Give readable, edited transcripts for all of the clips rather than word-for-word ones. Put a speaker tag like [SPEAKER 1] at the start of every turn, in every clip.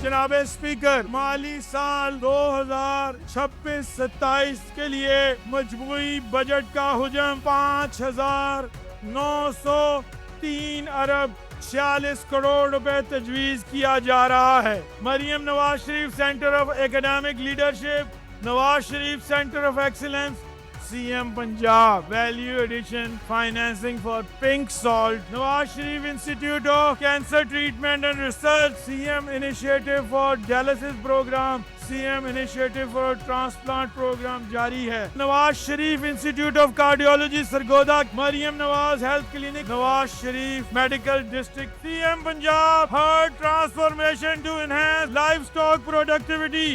[SPEAKER 1] जनाब स्पीकर, माली साल 2026-27 के लिए मजमूई बजट का हुजम 5,903 अरब 46 करोड़ रुपए तजवीज किया जा रहा है। Maryam Nawaz Sharif centre of academic leadership, Nawaz Sharif centre of excellence, CM Punjab, value addition financing for pink salt, Nawaz Sharif Institute of Cancer Treatment and Research, CM Initiative for Dialysis Program, CM Initiative for Transplant Program जारी है। Nawaz Sharif institute of cardiology Sargodha, Maryam Nawaz health clinic, Nawaz Sharif medical district, CM Punjab heart transformation to enhance livestock productivity.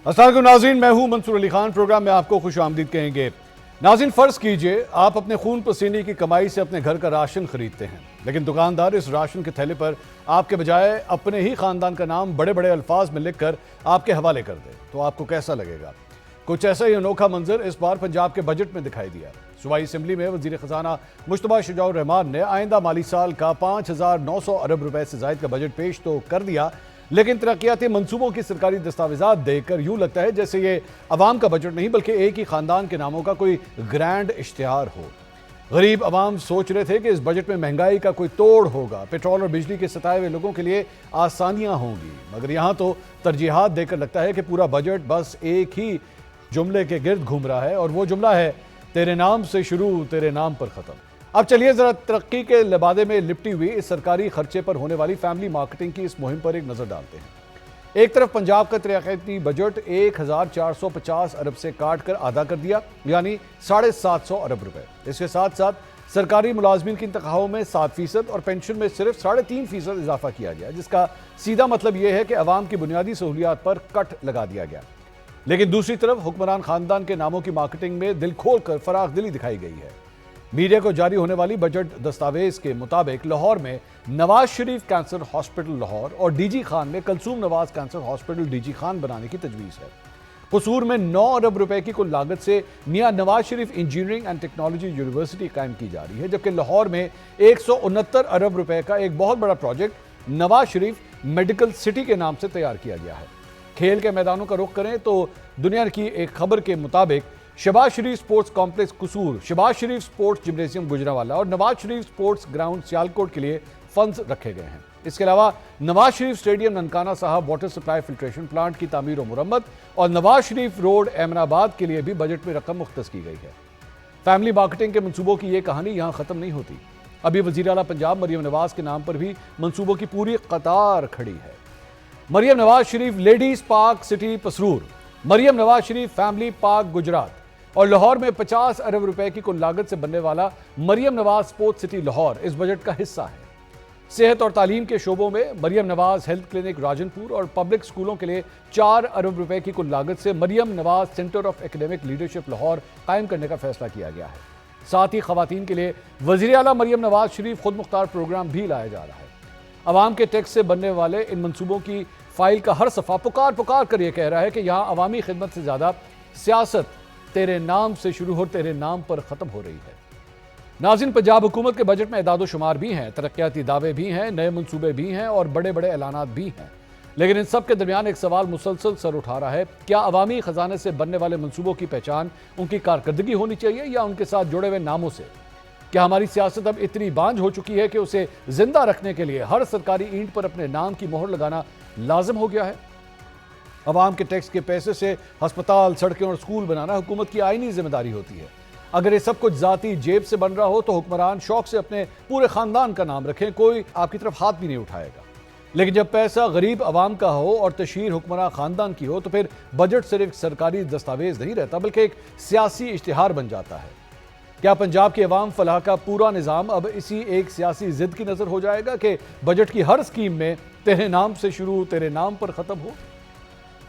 [SPEAKER 2] अस्सलाम वालेकुम नाज़रीन, मैं हूं Mansoor Ali Khan. Programme में आपको खुश आमदीद कहेंगे। नाज़रीन, फ़र्ज़ कीजिए आप अपने खून पसीने की कमाई से अपने घर का राशन खरीदते हैं, लेकिन दुकानदार इस राशन के थैले पर आपके बजाय अपने ही ख़ानदान का नाम बड़े बड़े अल्फाज में लिख कर आपके हवाले कर दे, तो आपको कैसा लगेगा? कुछ ऐसा ही अनोखा मंजर इस बार पंजाब के बजट में दिखाई दिया। सूबाई असम्बली में वज़ीर ख़जाना मुश्तबा शुजाउर रहमान ने आइंदा माली साल का 5,900 अरब रुपए से ज़ायद का बजट पेश तो कर दिया, लेकिन तरक्याती मंसूबों की सरकारी दस्तावेजात देखकर यूं लगता है जैसे ये अवाम का बजट नहीं बल्कि एक ही खानदान के नामों का कोई ग्रैंड इश्तिहार हो। गरीब अवाम सोच रहे थे कि इस बजट में महंगाई का कोई तोड़ होगा, पेट्रोल और बिजली के सताए हुए लोगों के लिए आसानियां होंगी, मगर यहां तो तरजीहात देखकर लगता है कि पूरा बजट बस एक ही जुमले के गिर्द घूम रहा है, और वो जुमला है तेरे नाम से शुरू तेरे नाम पर ख़त्म। अब चलिए जरा तरक्की के लिबादे में लिपटी हुई इस सरकारी खर्चे पर होने वाली फैमिली मार्केटिंग की इस मुहिम पर एक नजर डालते हैं। एक तरफ पंजाब का तरक्याती बजट 1,450 अरब से काट कर आधा कर दिया, यानी 750 अरब रुपए। इसके साथ साथ सरकारी मुलाजमीन की तनख्वाहों में 7% और पेंशन में सिर्फ 3.5% इजाफा किया गया, जिसका सीधा मतलब यह है कि अवाम की बुनियादी सहूलियात पर कट लगा दिया गया। लेकिन दूसरी तरफ हुक्मरान खानदान के नामों की मार्केटिंग में दिल खोल कर फराख दिली दिखाई गई है। मीडिया को जारी होने वाली बजट दस्तावेज के मुताबिक लाहौर में नवाज शरीफ कैंसर हॉस्पिटल लाहौर और डीजी खान में Kulsoom Nawaz cancer hospital DG Khan बनाने की तजवीज़ है। कसूर में 9 अरब रुपए की कुल लागत से मियां Nawaz Sharif engineering and technology university कायम की जा रही है, जबकि लाहौर में 169 अरब रुपए का एक बहुत बड़ा project Nawaz Sharif medical city के नाम से तैयार किया गया है। खेल के मैदानों का रुख करें तो दुनिया की एक खबर के मुताबिक शहबाज शरीफ स्पोर्ट्स कॉम्प्लेक्स कसूर, शहबाज शरीफ स्पोर्ट्स जिम्नेशियम गुजरावाला और नवाज शरीफ स्पोर्ट्स ग्राउंड सियालकोट के लिए फंड्स रखे गए हैं। इसके अलावा नवाज शरीफ स्टेडियम ननकाना साहब वाटर सप्लाई फिल्ट्रेशन प्लांट की तामीर और मुरम्मत और नवाज शरीफ रोड अहमदाबाद के लिए भी बजट में रकम मुख्तस की गई है। फैमिली मार्केटिंग के मनसूबों की यह कहानी यहाँ खत्म नहीं होती। अभी वजीर आला पंजाब मरियम नवाज के नाम पर भी मनसूबों की पूरी कतार खड़ी है। Maryam Nawaz Sharif ladies park city Pasrur, Maryam Nawaz Sharif family park Gujrat और लाहौर में 50 अरब रुपए की कुल लागत से बनने वाला मरियम नवाज स्पोर्ट्स सिटी लाहौर इस बजट का हिस्सा है। सेहत और तालीम के शोबों में मरियम नवाज हेल्थ क्लिनिक राजनपुर और पब्लिक स्कूलों के लिए 4 अरब रुपए की कुल लागत से Maryam Nawaz centre of academic leadership Lahore कायम करने का फैसला किया गया है। साथ ही खवातीन के लिए वजीर आला मरियम नवाज शरीफ खुद मुख्तार प्रोग्राम भी लाया जा रहा है। अवाम के टैक्स से बनने वाले इन मनसूबों की फाइल का हर सफ़ा पुकार पुकार कर यह कह रहा है कि यहाँ अवामी खिदमत से ज़्यादा सियासत तेरे नाम से शुरू हो तेरे नाम पर ख़त्म हो रही है। नाज़रीन, पंजाब हुकूमत के बजट में एदाद शुमार भी हैं, तरक्याती दावे भी हैं, नए मनसूबे भी हैं और बड़े बड़े ऐलानात भी हैं, लेकिन इन सब के दरमियान एक सवाल मुसलसल सर उठा रहा है। क्या अवामी ख़जाने से बनने वाले मनसूबों की पहचान उनकी कारकर्दगी होनी चाहिए या उनके साथ जुड़े हुए नामों से? क्या हमारी सियासत अब इतनी बांझ हो चुकी है कि उसे जिंदा रखने के लिए हर सरकारी ईंट पर अपने नाम की मोहर लगाना लाजिम हो गया है? अवाम के टैक्स के पैसे से अस्पताल, सड़कें और स्कूल बनाना हुकूमत की आईनी जिम्मेदारी होती है। अगर ये सब कुछ जाती जेब से बन रहा हो तो हुक्मरान शौक से अपने पूरे खानदान का नाम रखें, कोई आपकी तरफ हाथ भी नहीं उठाएगा। लेकिन जब पैसा गरीब अवाम का हो और तशहीर हुक्मरान खानदान की हो तो फिर बजट सिर्फ सरकारी दस्तावेज नहीं रहता बल्कि एक सियासी इश्तिहार बन जाता है। क्या पंजाब की अवाम फलाह का पूरा निज़ाम अब इसी एक सियासी जिद की नज़र हो जाएगा कि बजट की हर स्कीम में तेरे नाम से शुरू तेरे नाम पर ख़त्म हो?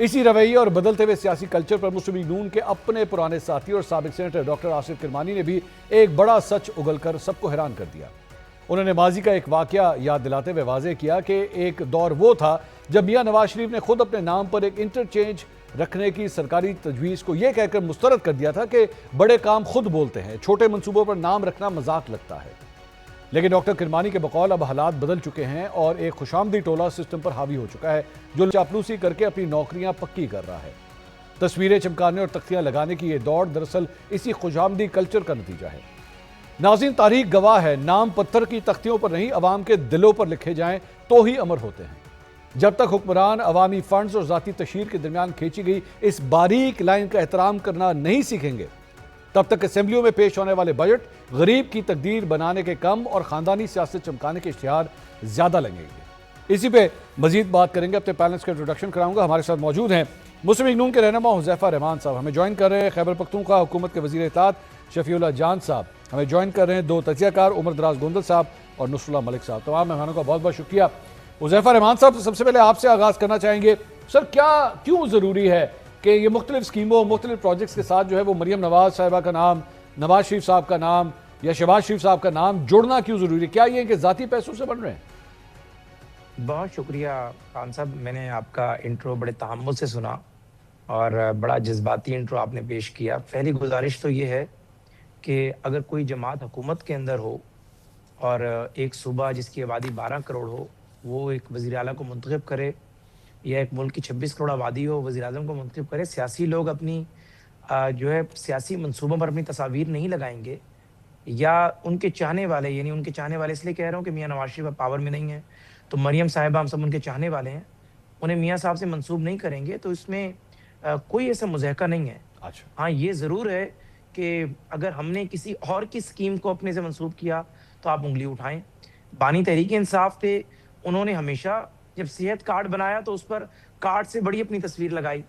[SPEAKER 2] इसी रवैये और बदलते हुए सियासी कल्चर पर मुस्लिम लीग नून के अपने पुराने साथी और साबिक सेनेटर डॉक्टर आसिफ किरमानी ने भी एक बड़ा सच उगलकर सबको हैरान कर दिया। उन्होंने माजी का एक वाकया याद दिलाते हुए वाज़ेह किया कि एक दौर वो था जब मियां नवाज शरीफ ने खुद अपने नाम पर एक इंटरचेंज रखने की सरकारी तजवीज़ को यह कहकर मुस्तरद कर दिया था कि बड़े काम खुद बोलते हैं, छोटे मंसूबों पर नाम रखना मजाक लगता है। लेकिन डॉक्टर किरमानी के बकौल अब हालात बदल चुके हैं और एक खुशामदी टोला सिस्टम पर हावी हो चुका है जो चापलूसी करके अपनी नौकरियां पक्की कर रहा है। तस्वीरें चिपकाने और तख्तियां लगाने की यह दौड़ दरअसल इसी खुशामदी कल्चर का नतीजा है। नाज़रीन, तारीख गवाह है, नाम पत्थर की तख्तियों पर नहीं अवाम के दिलों पर लिखे जाएं तो ही अमर होते हैं। जब तक हुक्मरान अवामी फंड्स और जाती तशहीर के दरमियान खींची गई इस बारीक लाइन का एहतराम करना नहीं सीखेंगे, तब तक असेंबलियों में पेश होने वाले बजट गरीब की तकदीर बनाने के कम और खानदानी सियासत चमकाने के इश्तिहार ज्यादा लगेंगे। इसी पे मजीद बात करेंगे, अपने पैनल्स का इंट्रोडक्शन कराऊंगा। हमारे साथ मौजूद हैं मुस्लिम लीग नून के रहनुमा हुज़ैफा रहमान साहब, हमें ज्वाइन कर रहे हैं। खैबर पख्तूनख्वा हुकूमत के वज़ीर इत्तेहाद शफीउल्लाह जान साहब हमें ज्वाइन कर रहे हैं। दो तजियाकार उमर दराज गोंदल साहब और नुसरुल्लाह मलिक साहब। तमाम मेहमानों का बहुत बहुत शुक्रिया। हुज़ैफा रहमान साहब, सबसे पहले आपसे आगाज़ करना चाहेंगे, सर क्यों ज़रूरी है कि ये मुख्तलिफ स्कीमों मुख्तलिफ प्रोजेक्ट्स के साथ जो है वो मरियम नवाज साहिबा का नाम, नवाज शरीफ साहब का नाम या शहबाज शरीफ साहब का नाम जुड़ना क्यों ज़रूरी है? क्या ये इनके ज़ाती पैसों से बन रहे हैं?
[SPEAKER 3] बहुत शुक्रिया खान साहब, मैंने आपका इंट्रो बड़े तहम्मुल से सुना और बड़ा जज्बाती इंट्रो आपने पेश किया। पहली गुजारिश तो ये है कि अगर कोई जमात हुकूमत के अंदर हो और एक सूबा जिसकी आबादी 12 करोड़ हो वो एक वज़ीर आला को मुंतखब करे, या एक मुल्क की 26 करोड़ आबादी हो वज़ीर आज़म को मुंतखब करे, सियासी लोग अपनी जो है सियासी मंसूबों पर अपनी तस्वीर नहीं लगाएंगे, या उनके चाहने वाले, यानी उनके चाहने वाले इसलिए कह रहा हूँ कि मियाँ नवाज शरीफ पावर में नहीं है तो मरियम साहिबा हम सब उनके चाहने वाले हैं, उन्हें मियाँ साहब से मंसूब नहीं करेंगे, तो इसमें कोई ऐसा मुज़ाहका नहीं है।
[SPEAKER 2] अच्छा,
[SPEAKER 3] हाँ, ये ज़रूर है कि अगर हमने किसी और की स्कीम को अपने से मंसूब किया तो आप उंगली उठाएं। बानी तहरीक इंसाफ थे, उन्होंने हमेशा जब सेहत कार्ड बनाया तो उस पर कार्ड से बड़ी अपनी तस्वीर लगाई।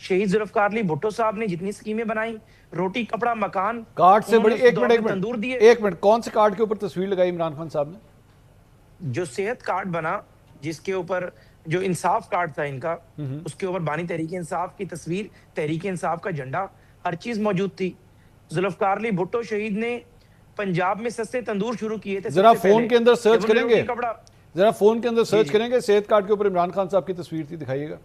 [SPEAKER 3] शहीद जुल्फ़िकार अली भुट्टो साहब ने जितनी स्कीमें बनाई, रोटी कपड़ा मकान,
[SPEAKER 2] कार्ड से बड़ी, एक मिनट, कौन से कार्ड के ऊपर तस्वीर लगाई इमरान खान साहब ने?
[SPEAKER 3] जो सेहत कार्ड बना, जिसके ऊपर जो इंसाफ कार्ड था इनका, उसके ऊपर बानी तहरीक इंसाफ की तस्वीर, तहरीक इंसाफ का झंडा, हर चीज मौजूद थी। जुल्फ़िकार अली भुट्टो शहीद ने पंजाब में सस्ते तंदूर शुरू किए थे।
[SPEAKER 2] जरा फोन के अंदर सर्च करेंगे, जरा फोन के अंदर सर्च
[SPEAKER 3] जी।
[SPEAKER 2] करेंगे, सेहत कार्ड के ऊपर इमरान खान साहब की तस्वीर थी, दिखाइएगा।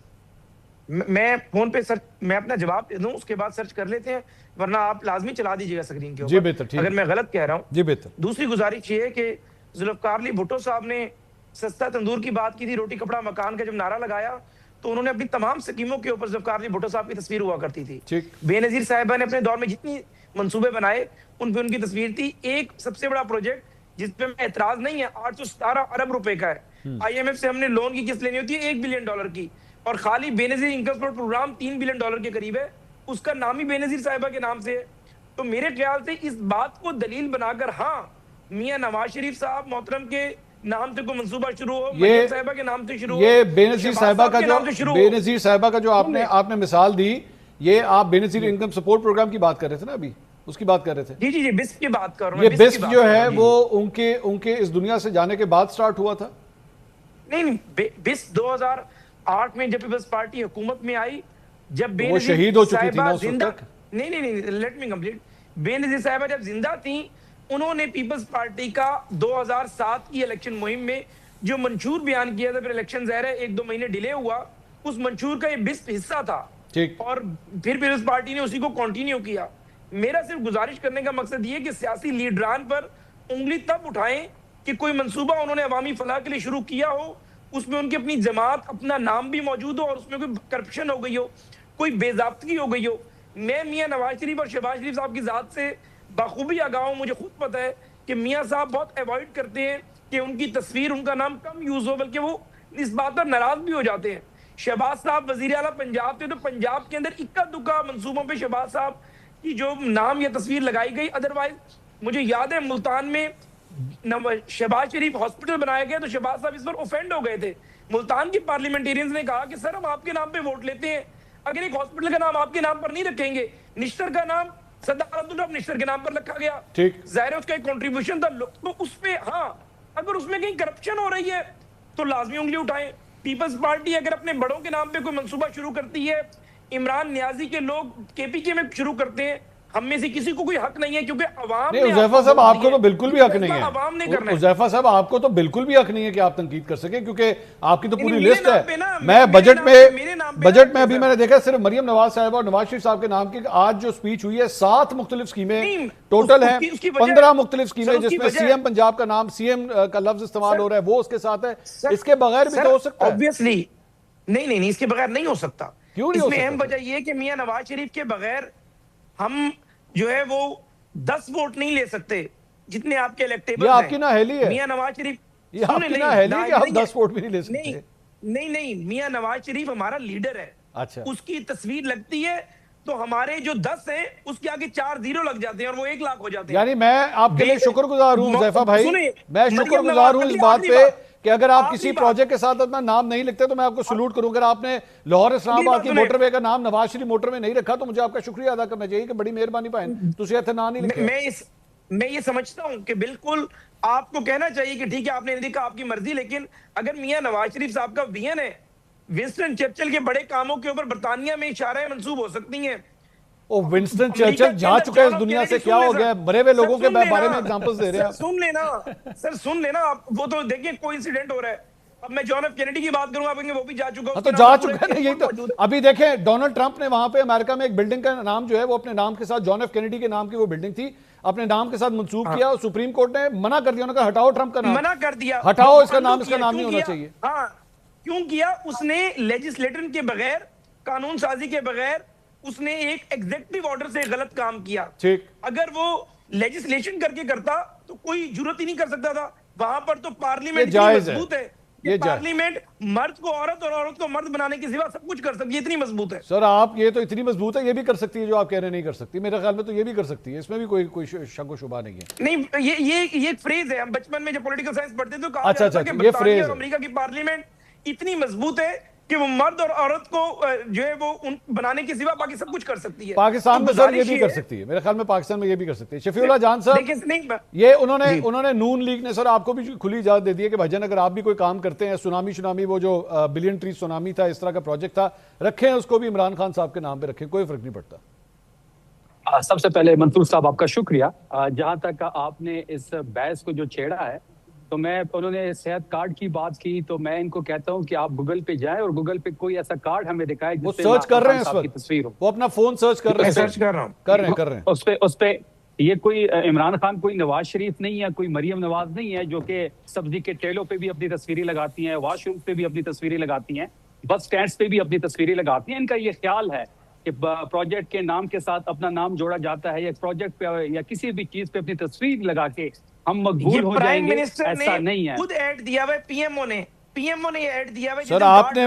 [SPEAKER 3] मैं फोन पे सर्च, मैं अपना जवाब दे दूं उसके बाद सर्च कर लेते हैं, वरना आप लाजमी चला दीजिएगा स्क्रीन के ऊपर।
[SPEAKER 2] जी बेहतर, ठीक,
[SPEAKER 3] अगर मैं गलत कह रहा हूँ।
[SPEAKER 2] जी बेहतर।
[SPEAKER 3] दूसरी गुजारिश ये है कि जुल्फ़िकार अली भुट्टो साहब ने सस्ता तंदूर की बात की थी, रोटी कपड़ा मकान का जब नारा लगाया तो उन्होंने अपनी तमाम स्कीमों के ऊपर जुल्फ़िकार अली भुट्टो साहब की तस्वीर हुआ करती थी।
[SPEAKER 2] ठीक।
[SPEAKER 3] बेनजीर साहिबा ने अपने दौर में जितनी मंसूबे बनाए उन पे उनकी तस्वीर थी। एक सबसे बड़ा प्रोजेक्ट जिसपे मैं एतराज नहीं है, 817 अरब रुपए का है। IMF से हमने लोन की किस्त लेनी होती है $1 बिलियन की, और खाली Benazir income support programme $3 billion के करीब है, उसका नाम ही बेनजीर साहिबा के नाम से है। तो मेरे ख्याल से इस बात को दलील बनाकर, हाँ, मियां नवाज शरीफ साहब मोहतरम के नाम से कोई मंसूबा शुरू हो, मरियम साहिबा के नाम से शुरू हो,
[SPEAKER 2] ये बेनजीर साहिबा का जो आपने मिसाल दी, ये आप बेनजीर इनकम सपोर्ट प्रोग्राम की बात कर रहे थे ना, अभी उसकी बात कर रहे थे।
[SPEAKER 3] जी, बिस्क की बात कर रहा हूं।
[SPEAKER 2] ये बिस्क जो है वो उनके इस दुनिया से जाने के बाद स्टार्ट हुआ था?
[SPEAKER 3] नहीं, बिस्क 2008 में जब पीपल्स पार्टी हुकूमत में आई, जब
[SPEAKER 2] वो शहीद हो चुकी थी ना उस
[SPEAKER 3] जिंदा,
[SPEAKER 2] वक्त।
[SPEAKER 3] नहीं, लेट मी कंप्लीट। बेनजीर साहिबा जब जिंदा थी, उन्होंने पीपल्स पार्टी का 2007 की इलेक्शन मुहिम में जो मंशूर बयान किया था, फिर इलेक्शन ज़ाहिर है 1-2 महीने डिले हुआ, उस मंशूर का ये बिस्क हिस्सा था।
[SPEAKER 2] ठीक।
[SPEAKER 3] और फिर पीपल्स पार्टी ने उसी को कंटिन्यू किया। मेरा सिर्फ गुजारिश करने का मकसद ये कि सियासी लीडरान पर उंगली तब उठाएं कि कोई मंसूबा उन्होंने अवामी फलाह के लिए शुरू किया हो, उसमें उनकी अपनी जमात, अपना नाम भी मौजूद हो और उसमें कोई करप्शन हो गई हो, कोई बेजाब्तगी हो गई हो। मैं मियां नवाज शरीफ और शहबाज शरीफ साहब की जात से बाखूबी आगाह हूं। मुझे खुद पता है कि मियां साहब बहुत अवॉइड करते हैं कि उनकी तस्वीर, उनका नाम कम यूज हो, बल्कि वो इस बात पर नाराज भी हो जाते हैं। शहबाज साहब वजीर आला पंजाब थे, तो पंजाब के अंदर इक्का दुक्का मंसूबों पे शहबाज साहब की जो नाम या तस्वीर लगाई गई। अदरवाइज मुझे याद है मुल्तान में शहबाज शरीफ हॉस्पिटल बनाया गया तो शहबाज साहब इस पर ऑफेंड हो गए थे। मुल्तान की पार्लियामेंटेरियंस ने कहा कि सर हम आपके नाम पे वोट लेते हैं, अगर एक हॉस्पिटल का नाम आपके नाम पर नहीं रखेंगे, निश्तर का नाम सरदार अब्दुल रऊफ निश्तर के नाम पर रखा गया,
[SPEAKER 2] ठीक,
[SPEAKER 3] जाहिर है उसका एक कंट्रीब्यूशन था, तो उस पे हाँ, अगर उसमें कहीं करप्शन हो रही है तो लाजमी उंगली उठाएं। पीपल्स पार्टी अगर अपने बड़ों के नाम पे कोई मंसूबा शुरू करती है, इमरान न्याजी के लोग KPK में शुरू करते हैं, हम में से किसी को कोई हक नहीं है, क्योंकि अवाम
[SPEAKER 2] नहीं हुज़ैफा साहब आपको तो बिल्कुल भी हक नहीं है।
[SPEAKER 3] अवाम ने करना है।
[SPEAKER 2] हुज़ैफा साहब आपको तो बिल्कुल भी हक नहीं है कि आप तनकीद कर सकें, क्योंकि आपकी तो पूरी
[SPEAKER 3] मेरे
[SPEAKER 2] लिस्ट
[SPEAKER 3] नाम
[SPEAKER 2] है।
[SPEAKER 3] पे ना,
[SPEAKER 2] मैं
[SPEAKER 3] मेरे
[SPEAKER 2] बजट
[SPEAKER 3] नाम पे, मेरे नाम पे
[SPEAKER 2] बजट
[SPEAKER 3] ना,
[SPEAKER 2] में अभी मैंने देखा सिर्फ मरियम नवाज साहब और नवाज शरीफ साहब के नाम की आज जो स्पीच हुई है 7 मुख्तलिफ स्कीमें टोटल हैं, 15 मुख्तलिफ स्कीमें जिसमें सीएम पंजाब का नाम, सीएम का लफ्ज इस्तेमाल हो रहा है वो उसके साथ है। इसके बगैर भी तो हो सकता है।
[SPEAKER 3] ऑब्वियसली नहीं, इसके बगैर नहीं हो सकता।
[SPEAKER 2] क्यों नहीं हो
[SPEAKER 3] इसमें
[SPEAKER 2] सकता?
[SPEAKER 3] अहम वजह यह है कि मियां नवाज शरीफ के बगैर हम जो है वो 10 वोट नहीं ले सकते जितने आपके इलेक्टेबल
[SPEAKER 2] ये आपकी नाअहली है।
[SPEAKER 3] मियां नवाज शरीफ,
[SPEAKER 2] ये आपकी नाअहली है कि आप 10 वोट भी नहीं ले सकते।
[SPEAKER 3] नहीं, मियां नवाज शरीफ हमारा लीडर है।
[SPEAKER 2] अच्छा,
[SPEAKER 3] उसकी तस्वीर लगती है तो हमारे जो 10 हैं उसके आगे 4 0 लग जाते हैं और वो 1 लाख हो जाते हैं।
[SPEAKER 2] यानी मैं आपके लिए शुक्रगुजार हूं हुज़ैफा भाई,
[SPEAKER 3] सुनिए,
[SPEAKER 2] मैं शुक्रगुजार हूं इस बात
[SPEAKER 3] आखिरी
[SPEAKER 2] पे
[SPEAKER 3] बात,
[SPEAKER 2] कि अगर आप
[SPEAKER 3] आखिरी
[SPEAKER 2] किसी
[SPEAKER 3] बात।
[SPEAKER 2] प्रोजेक्ट के साथ अपना नाम नहीं लिखते तो मैं आपको सलूट करूं। अगर आपने लाहौर इस्लामाबाद की
[SPEAKER 3] सुनिए।
[SPEAKER 2] मोटरवे का नाम नवाज शरीफ मोटरवे नहीं रखा तो मुझे आपका शुक्रिया अदा करना चाहिए कि बड़ी मेहरबानी भाई तुझे इत्थे नाम नहीं लिखे।
[SPEAKER 3] मैं ये समझता हूं कि बिल्कुल आपको कहना चाहिए कि ठीक है आपने नहीं लिखा, आपकी मर्जी, लेकिन अगर मियां नवाज शरीफ साहब का विजन है, विंस्टन चर्चिल के बड़े कामों के ऊपर बरतानिया में इशाराएं मंसूब हो सकती हैं।
[SPEAKER 2] ओ विंस्टन चर्चिल जा चुका है इस दुनिया से, क्या हो गया? मरे हुए लोगों के बारे में एग्जांपल्स दे रहे हैं।
[SPEAKER 3] सुन लेना आप, वो तो देखिए कोइंसिडेंट हो रहा है। अब मैं जॉन एफ कैनेडी की बात करूंगा, आप कहेंगे वो भी जा चुका
[SPEAKER 2] हाँ, तो जा चुका है ना, यही तो। अभी देखें डोनाल्ड ट्रंप ने वहां पे अमेरिका में एक बिल्डिंग का नाम जो है वो अपने नाम के साथ, जॉन एफ कैनेडी के नाम की वो बिल्डिंग थी, अपने नाम के साथ मंसूब किया और सुप्रीम कोर्ट ने मना कर दिया। उन्होंने कहा हटाओ ट्रंप का नाम,
[SPEAKER 3] मना कर दिया,
[SPEAKER 2] हटाओ इसका नाम नहीं होना चाहिए।
[SPEAKER 3] हाँ, क्यों किया? उसने लेजिस्लेटर के बगैर, कानून साजी के बगैर उसने एक एग्जीक्यूटिव ऑर्डर से गलत काम किया।
[SPEAKER 2] ठीक,
[SPEAKER 3] अगर वो लेजिस्लेशन करके करता तो कोई जरूरत ही नहीं कर सकता था। वहां पर तो पार्लियामेंट मजबूत है, ये पार्लियामेंट मर्द को औरत और औरत को मर्द बनाने के सिवा सब कुछ कर सकती है, इतनी मजबूत है।
[SPEAKER 2] सर आप ये तो इतनी मजबूत है, ये भी कर सकती है जो आप कह रहे नहीं कर सकती। मेरे ख्याल में तो ये भी कर सकती है, इसमें भी कोई शक व शुबा नहीं है।
[SPEAKER 3] नहीं, ये एक फ्रेज है, हम बचपन में जब पॉलिटिकल साइंस पढ़ते थे तो कहा
[SPEAKER 2] अच्छा,
[SPEAKER 3] जाता था कि
[SPEAKER 2] ये फ्रेज है।
[SPEAKER 3] अमेरिका की पार्लियामेंट इतनी मजबूत है कि वो मर्द और औरत को जो है वो बनाने के सिवा बाकी सब कुछ कर सकती है।
[SPEAKER 2] पाकिस्तान में सर ये भी कर सकती है, मेरे ख्याल में पाकिस्तान में ये भी कर सकती है। शफीउल्लाह जान साहब, ये उन्होंने नून लीग ने सर आपको भी खुली इजाजत दे दी है कि भाईजान अगर आप भी कोई काम करते हैं, सुनामी वो जो बिलियन ट्री सुनामी था, इस तरह का प्रोजेक्ट था, रखें उसको भी इमरान खान साहब के नाम पे रखें, कोई फर्क नहीं पड़ता।
[SPEAKER 4] सबसे पहले मंसूर साहब आपका शुक्रिया। जहां तक आपने इस बहस को जो छेड़ा है, तो उन्होंने सेहत कार्ड की बात की, तो मैं इनको कहता हूं कि आप गूगल पे जाएं और गूगल पे कोई ऐसा कार्ड हमें दिखाए
[SPEAKER 2] वो सर्च कर रहे हैं इस वक्त,
[SPEAKER 4] तस्वीर हो,
[SPEAKER 2] वो अपना फोन सर्च कर रहे हैं,
[SPEAKER 3] सर्च कर रहे हैं
[SPEAKER 4] उस पे ये कोई इमरान खान कोई नवाज शरीफ नहीं है, कोई मरियम नवाज नहीं है जो कि सब्जी के ठेलों पे भी अपनी तस्वीरें लगाती हैं, वॉशरूम पे भी अपनी तस्वीरें लगाती हैं, बस स्टैंड्स पे भी अपनी तस्वीरें लगाती हैं। इनका ये ख्याल है कि प्रोजेक्ट के नाम के साथ अपना नाम जोड़ा जाता है, या प्रोजेक्ट पे या किसी भी चीज पे अपनी तस्वीर लगा के हम मकबूल हो जाएंगे, ऐसा नहीं है।
[SPEAKER 3] खुद ऐड दिया हुआ है पीएमओ ने ऐड दिया हुआ है।
[SPEAKER 2] सर आपने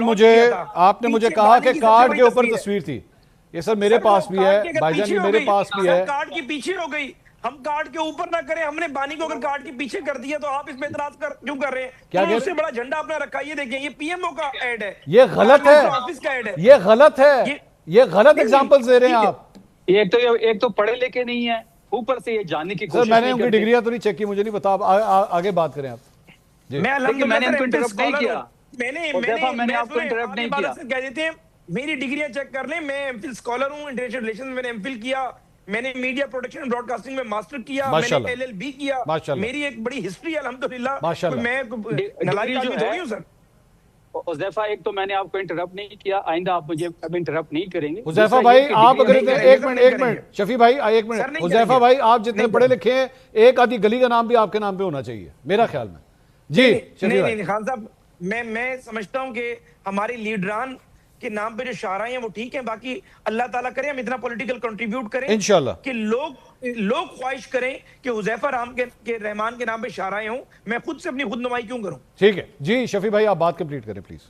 [SPEAKER 2] मुझे कहा कि कार्ड के ऊपर तस्वीर थी, ये सर मेरे पास भी है भाईजान, ये मेरे पास भी है।
[SPEAKER 3] कार्ड के पीछे हो गई, हम कार्ड के ऊपर ना करें, हमने बानी को अगर कार्ड के पीछे कर दिया तो आप इसमें इतराज क्यों कर रहे हैं?
[SPEAKER 2] क्या
[SPEAKER 3] उससे बड़ा झंडा अपना रखा, ये देखिए ये पीएमओ का ऐड है,
[SPEAKER 2] ये गलत है,
[SPEAKER 3] ऑफिस का ऐड है,
[SPEAKER 2] ये गलत है, ये गलत एग्जांपल्स दे रहे हैं आप।
[SPEAKER 4] एक तो पढ़े लिखे नहीं है, ऊपर से ये जानने की कोशिश।
[SPEAKER 2] सर मैंने उनकी डिग्रियां तो नहीं चेक की, मुझे नहीं पता, आगे बात करें आप जी।
[SPEAKER 4] मैंने उनको इंटरप्ट नहीं किया,
[SPEAKER 3] मैंने
[SPEAKER 4] आपको इंटरप्ट नहीं किया।
[SPEAKER 3] कह देते हैं मेरी डिग्रियां चेक कर लें, मैं एमफिल स्कॉलर हूं, इंटरनेशनल रिलेशंस में एमफिल किया, मैंने मीडिया प्रोडक्शन एंड ब्रॉडकास्टिंग में मास्टर किया, मैंने एलएलबी किया, मेरी एक बड़ी हिस्ट्री है अल्हम्दुलिल्लाह। मैं नलायक आदमी थोड़ी हूं सर।
[SPEAKER 4] हुज़ैफा एक तो मैंने आपको इंटरप्ट नहीं किया, आइंदा आप मुझे अब इंटरप्ट नहीं करेंगे।
[SPEAKER 2] हुज़ैफा भाई आप अगर एक मिनट शफी भाई एक मिनट, हुज़ैफा भाई आप जितने पढ़े लिखे हैं, एक आधी गली का नाम भी आपके नाम पे होना चाहिए मेरा ख्याल में जी।
[SPEAKER 3] नहीं खान साहब, मैं समझता हूं कि हमारे लीडरान के नाम पे जो शायराएं हैं वो ठीक है, बाकी अल्लाह ताला करे हम इतना पॉलिटिकल कंट्रीब्यूट करें
[SPEAKER 2] इंशाल्लाह
[SPEAKER 3] कि लोग ख्वाहिश करें कि हुज़ैफा रहमान के नाम पे शायराएं हों। मैं खुद से अपनी खुदनुमाई क्यों करूं?
[SPEAKER 2] ठीक है जी शफी भाई आप बात कंप्लीट करें प्लीज।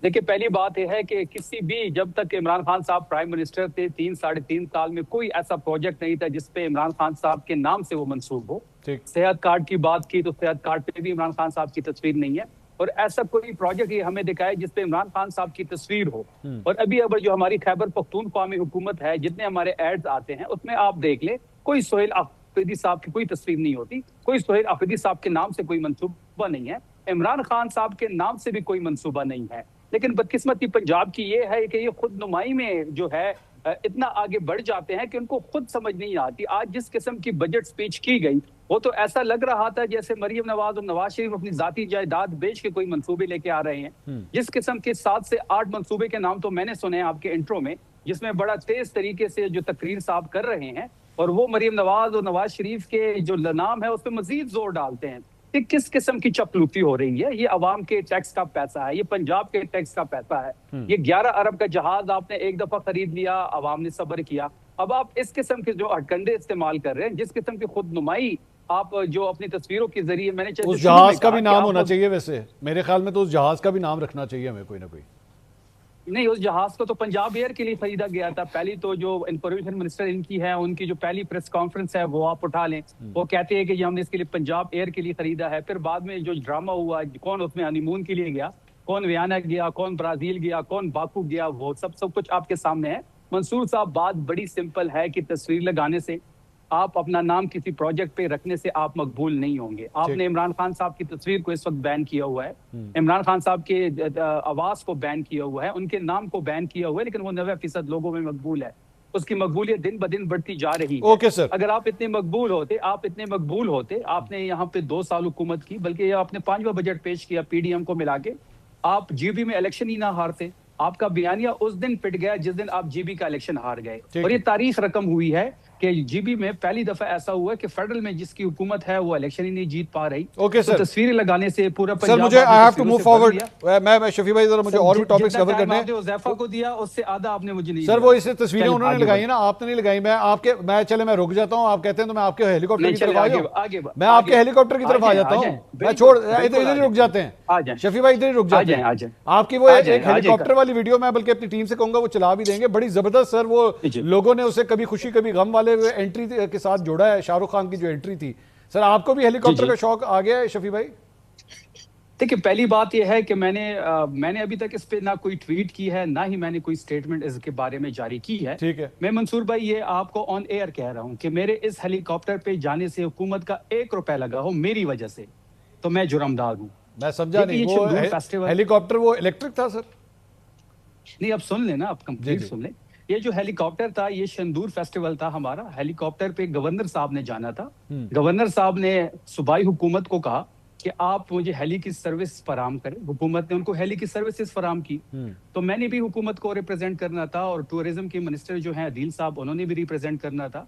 [SPEAKER 4] देखिए पहली बात यह है कि किसी भी, जब तक इमरान खान साहब प्राइम मिनिस्टर थे 3-3.5 साल में कोई ऐसा प्रोजेक्ट नहीं था जिसपे इमरान खान साहब के नाम से वो मंसूब हो। सेहत कार्ड की बात की तो सेहत कार्ड पे भी इमरान खान साहब की तस्वीर नहीं है, और ऐसा कोई प्रोजेक्ट ये हमें दिखाए जिसपे इमरान खान साहब की तस्वीर हो। और अभी अगर जो हमारी खैबर पख्तूनख्वा में हुकूमत है, जितने हमारे एड्स आते हैं उसमें आप देख ले, कोई सोहेल आफरीदी साहब की कोई तस्वीर नहीं होती, कोई सोहेल आफरीदी साहब के नाम से कोई मंसूबा नहीं है, इमरान खान साहब के नाम से भी कोई मंसूबा नहीं है। लेकिन बदकिस्मती पंजाब की ये है कि ये खुद नुमाई में जो है इतना आगे बढ़ जाते हैं कि उनको खुद समझ नहीं आती। आज जिस किस्म की बजट स्पीच की गई वो तो ऐसा लग रहा था जैसे मरियम नवाज और नवाज शरीफ अपनी जाती जायदाद बेच के कोई मंसूबे लेके आ रहे हैं। जिस किस्म के 7 से 8 मंसूबे के नाम तो मैंने सुने हैं आपके इंट्रो में, जिसमें बड़ा तेज तरीके से जो तकरीर साहब कर रहे हैं, और वो मरियम नवाज और नवाज शरीफ के जो नाम है उस पर मजीद जोर डालते हैं। ये किस किस्म की चपलूती हो रही है? ये अवाम के टैक्स का पैसा है, ये पंजाब के टैक्स का पैसा है। ये 11 अरब का जहाज आपने एक दफा खरीद लिया, अवाम ने सब्र किया। अब आप इस किस्म के जो हटकंडे इस्तेमाल कर रहे हैं, जिस किस्म की खुद नुमाई आप जो अपनी तस्वीरों के जरिए, मैंने
[SPEAKER 2] उस जहाज का भी नाम होना चाहिए। वैसे मेरे ख्याल में तो उस जहाज का भी नाम रखना चाहिए हमें कोई ना कोई।
[SPEAKER 4] नहीं, उस जहाज को तो पंजाब एयर के लिए खरीदा गया था। पहली तो जो इंफॉर्मेशन मिनिस्टर इनकी है, उनकी जो पहली प्रेस कॉन्फ्रेंस है वो आप उठा लें। वो कहते हैं कि ये हमने इसके लिए पंजाब एयर के लिए खरीदा है। फिर बाद में जो ड्रामा हुआ, कौन उसमें हनीमून के लिए गया, कौन वियना गया, कौन ब्राजील गया, कौन बाकू गया, वो सब कुछ आपके सामने है। मंसूर साहब, बात बड़ी सिंपल है कि तस्वीर लगाने से, आप अपना नाम किसी प्रोजेक्ट पे रखने से आप मकबूल नहीं होंगे। आपने इमरान खान साहब की तस्वीर को इस वक्त बैन किया हुआ है, इमरान खान साहब के आवाज को बैन किया हुआ है, उनके नाम को बैन किया हुआ है, लेकिन वो 90% लोगों में मकबूल है। उसकी मकबूलियत दिन ब दिन बढ़ती जा रही है।
[SPEAKER 2] ओके सर,
[SPEAKER 4] अगर आप इतने मकबूल होते, आपने यहाँ पे 2 साल हुकूमत की, बल्कि आपने 5वां बजट पेश किया पीडीएम को मिला के, आप जीबी में इलेक्शन ही ना हारते। आपका बयानिया उस दिन पिट गया जिस दिन आप जीबी का इलेक्शन हार गए। और ये तारीख रकम हुई है कि जीबी में पहली दफा ऐसा हुआ कि फेडरल में जिसकी हुकूमत है वो इलेक्शन ही नहीं जीत पा रही।
[SPEAKER 2] ओके सर,
[SPEAKER 4] तस्वीरें लगाने से पूरा
[SPEAKER 2] सर मुझे I have to move forward. मैं शफी भाई जरा मुझे और भी टॉपिक्स कवर करने हैं।
[SPEAKER 4] ज़ैफा को दिया उससे आधा आपने मुझे नहीं।
[SPEAKER 2] सर वो इसे तस्वीरें उन्होंने लगाई है ना, आपने नहीं लगाई। मैं रुक जाता हूँ। आप कहते हैं तो मैं आपके हेलीकॉप्टर की तरफ आ जाऊँ। मैं आपके हेलीकॉप्टर की तरफ आ जाता हूँ। मैं छोड़ इधर ही रुक जाते हैं। शफी भाई इधर ही रुक जाते हैं। आपकी वो एक हेलीकॉप्टर वाली वीडियो मैं बल्कि अपनी टीम से कहूंगा वो चला भी देंगे, बड़ी जबरदस्त सर। वो लोगों ने उसे कभी खुशी कभी गम वाले एंट्री के साथ जोड़ा है। शाहरुख खान की जो एंट्री थी। सर आपको भी हेलीकॉप्टर का शौक आ गया है शफी भाई?
[SPEAKER 4] देखिए, पहली बात यह है कि मैंने अभी तक इस पे ना कोई ट्वीट की है, ना ही मैंने कोई स्टेटमेंट इसके बारे में जारी की है।
[SPEAKER 2] ठीक है,
[SPEAKER 4] मैं मंसूर भाई ये आपको ऑन एयर कह रहा हूं कि मेरे इस हेलीकॉप्टर पे जाने से हुकूमत का 1 रुपया लगा हो मेरी वजह से, तो मैं जुर्मदार हूं।
[SPEAKER 2] मैं समझा नहीं, वो हेलीकॉप्टर वो इलेक्ट्रिक था सर?
[SPEAKER 4] नहीं, अब सुन लेना, आप कंप्लीट सुन लें। ये जो हेलीकॉप्टर था, ये शंदूर फेस्टिवल था हमारा। हेलीकॉप्टर पे गवर्नर साहब ने जाना था। गवर्नर साहब ने सूबाई हुकूमत को कहा कि आप मुझे हेली की सर्विस फराम करें। हुकूमत ने उनको हेली की सर्विसेज फराम की। तो मैंने भी हुकूमत को रिप्रेजेंट करना था, और टूरिज्म के मिनिस्टर जो हैं अदील साहब, उन्होंने भी रिप्रेजेंट करना था।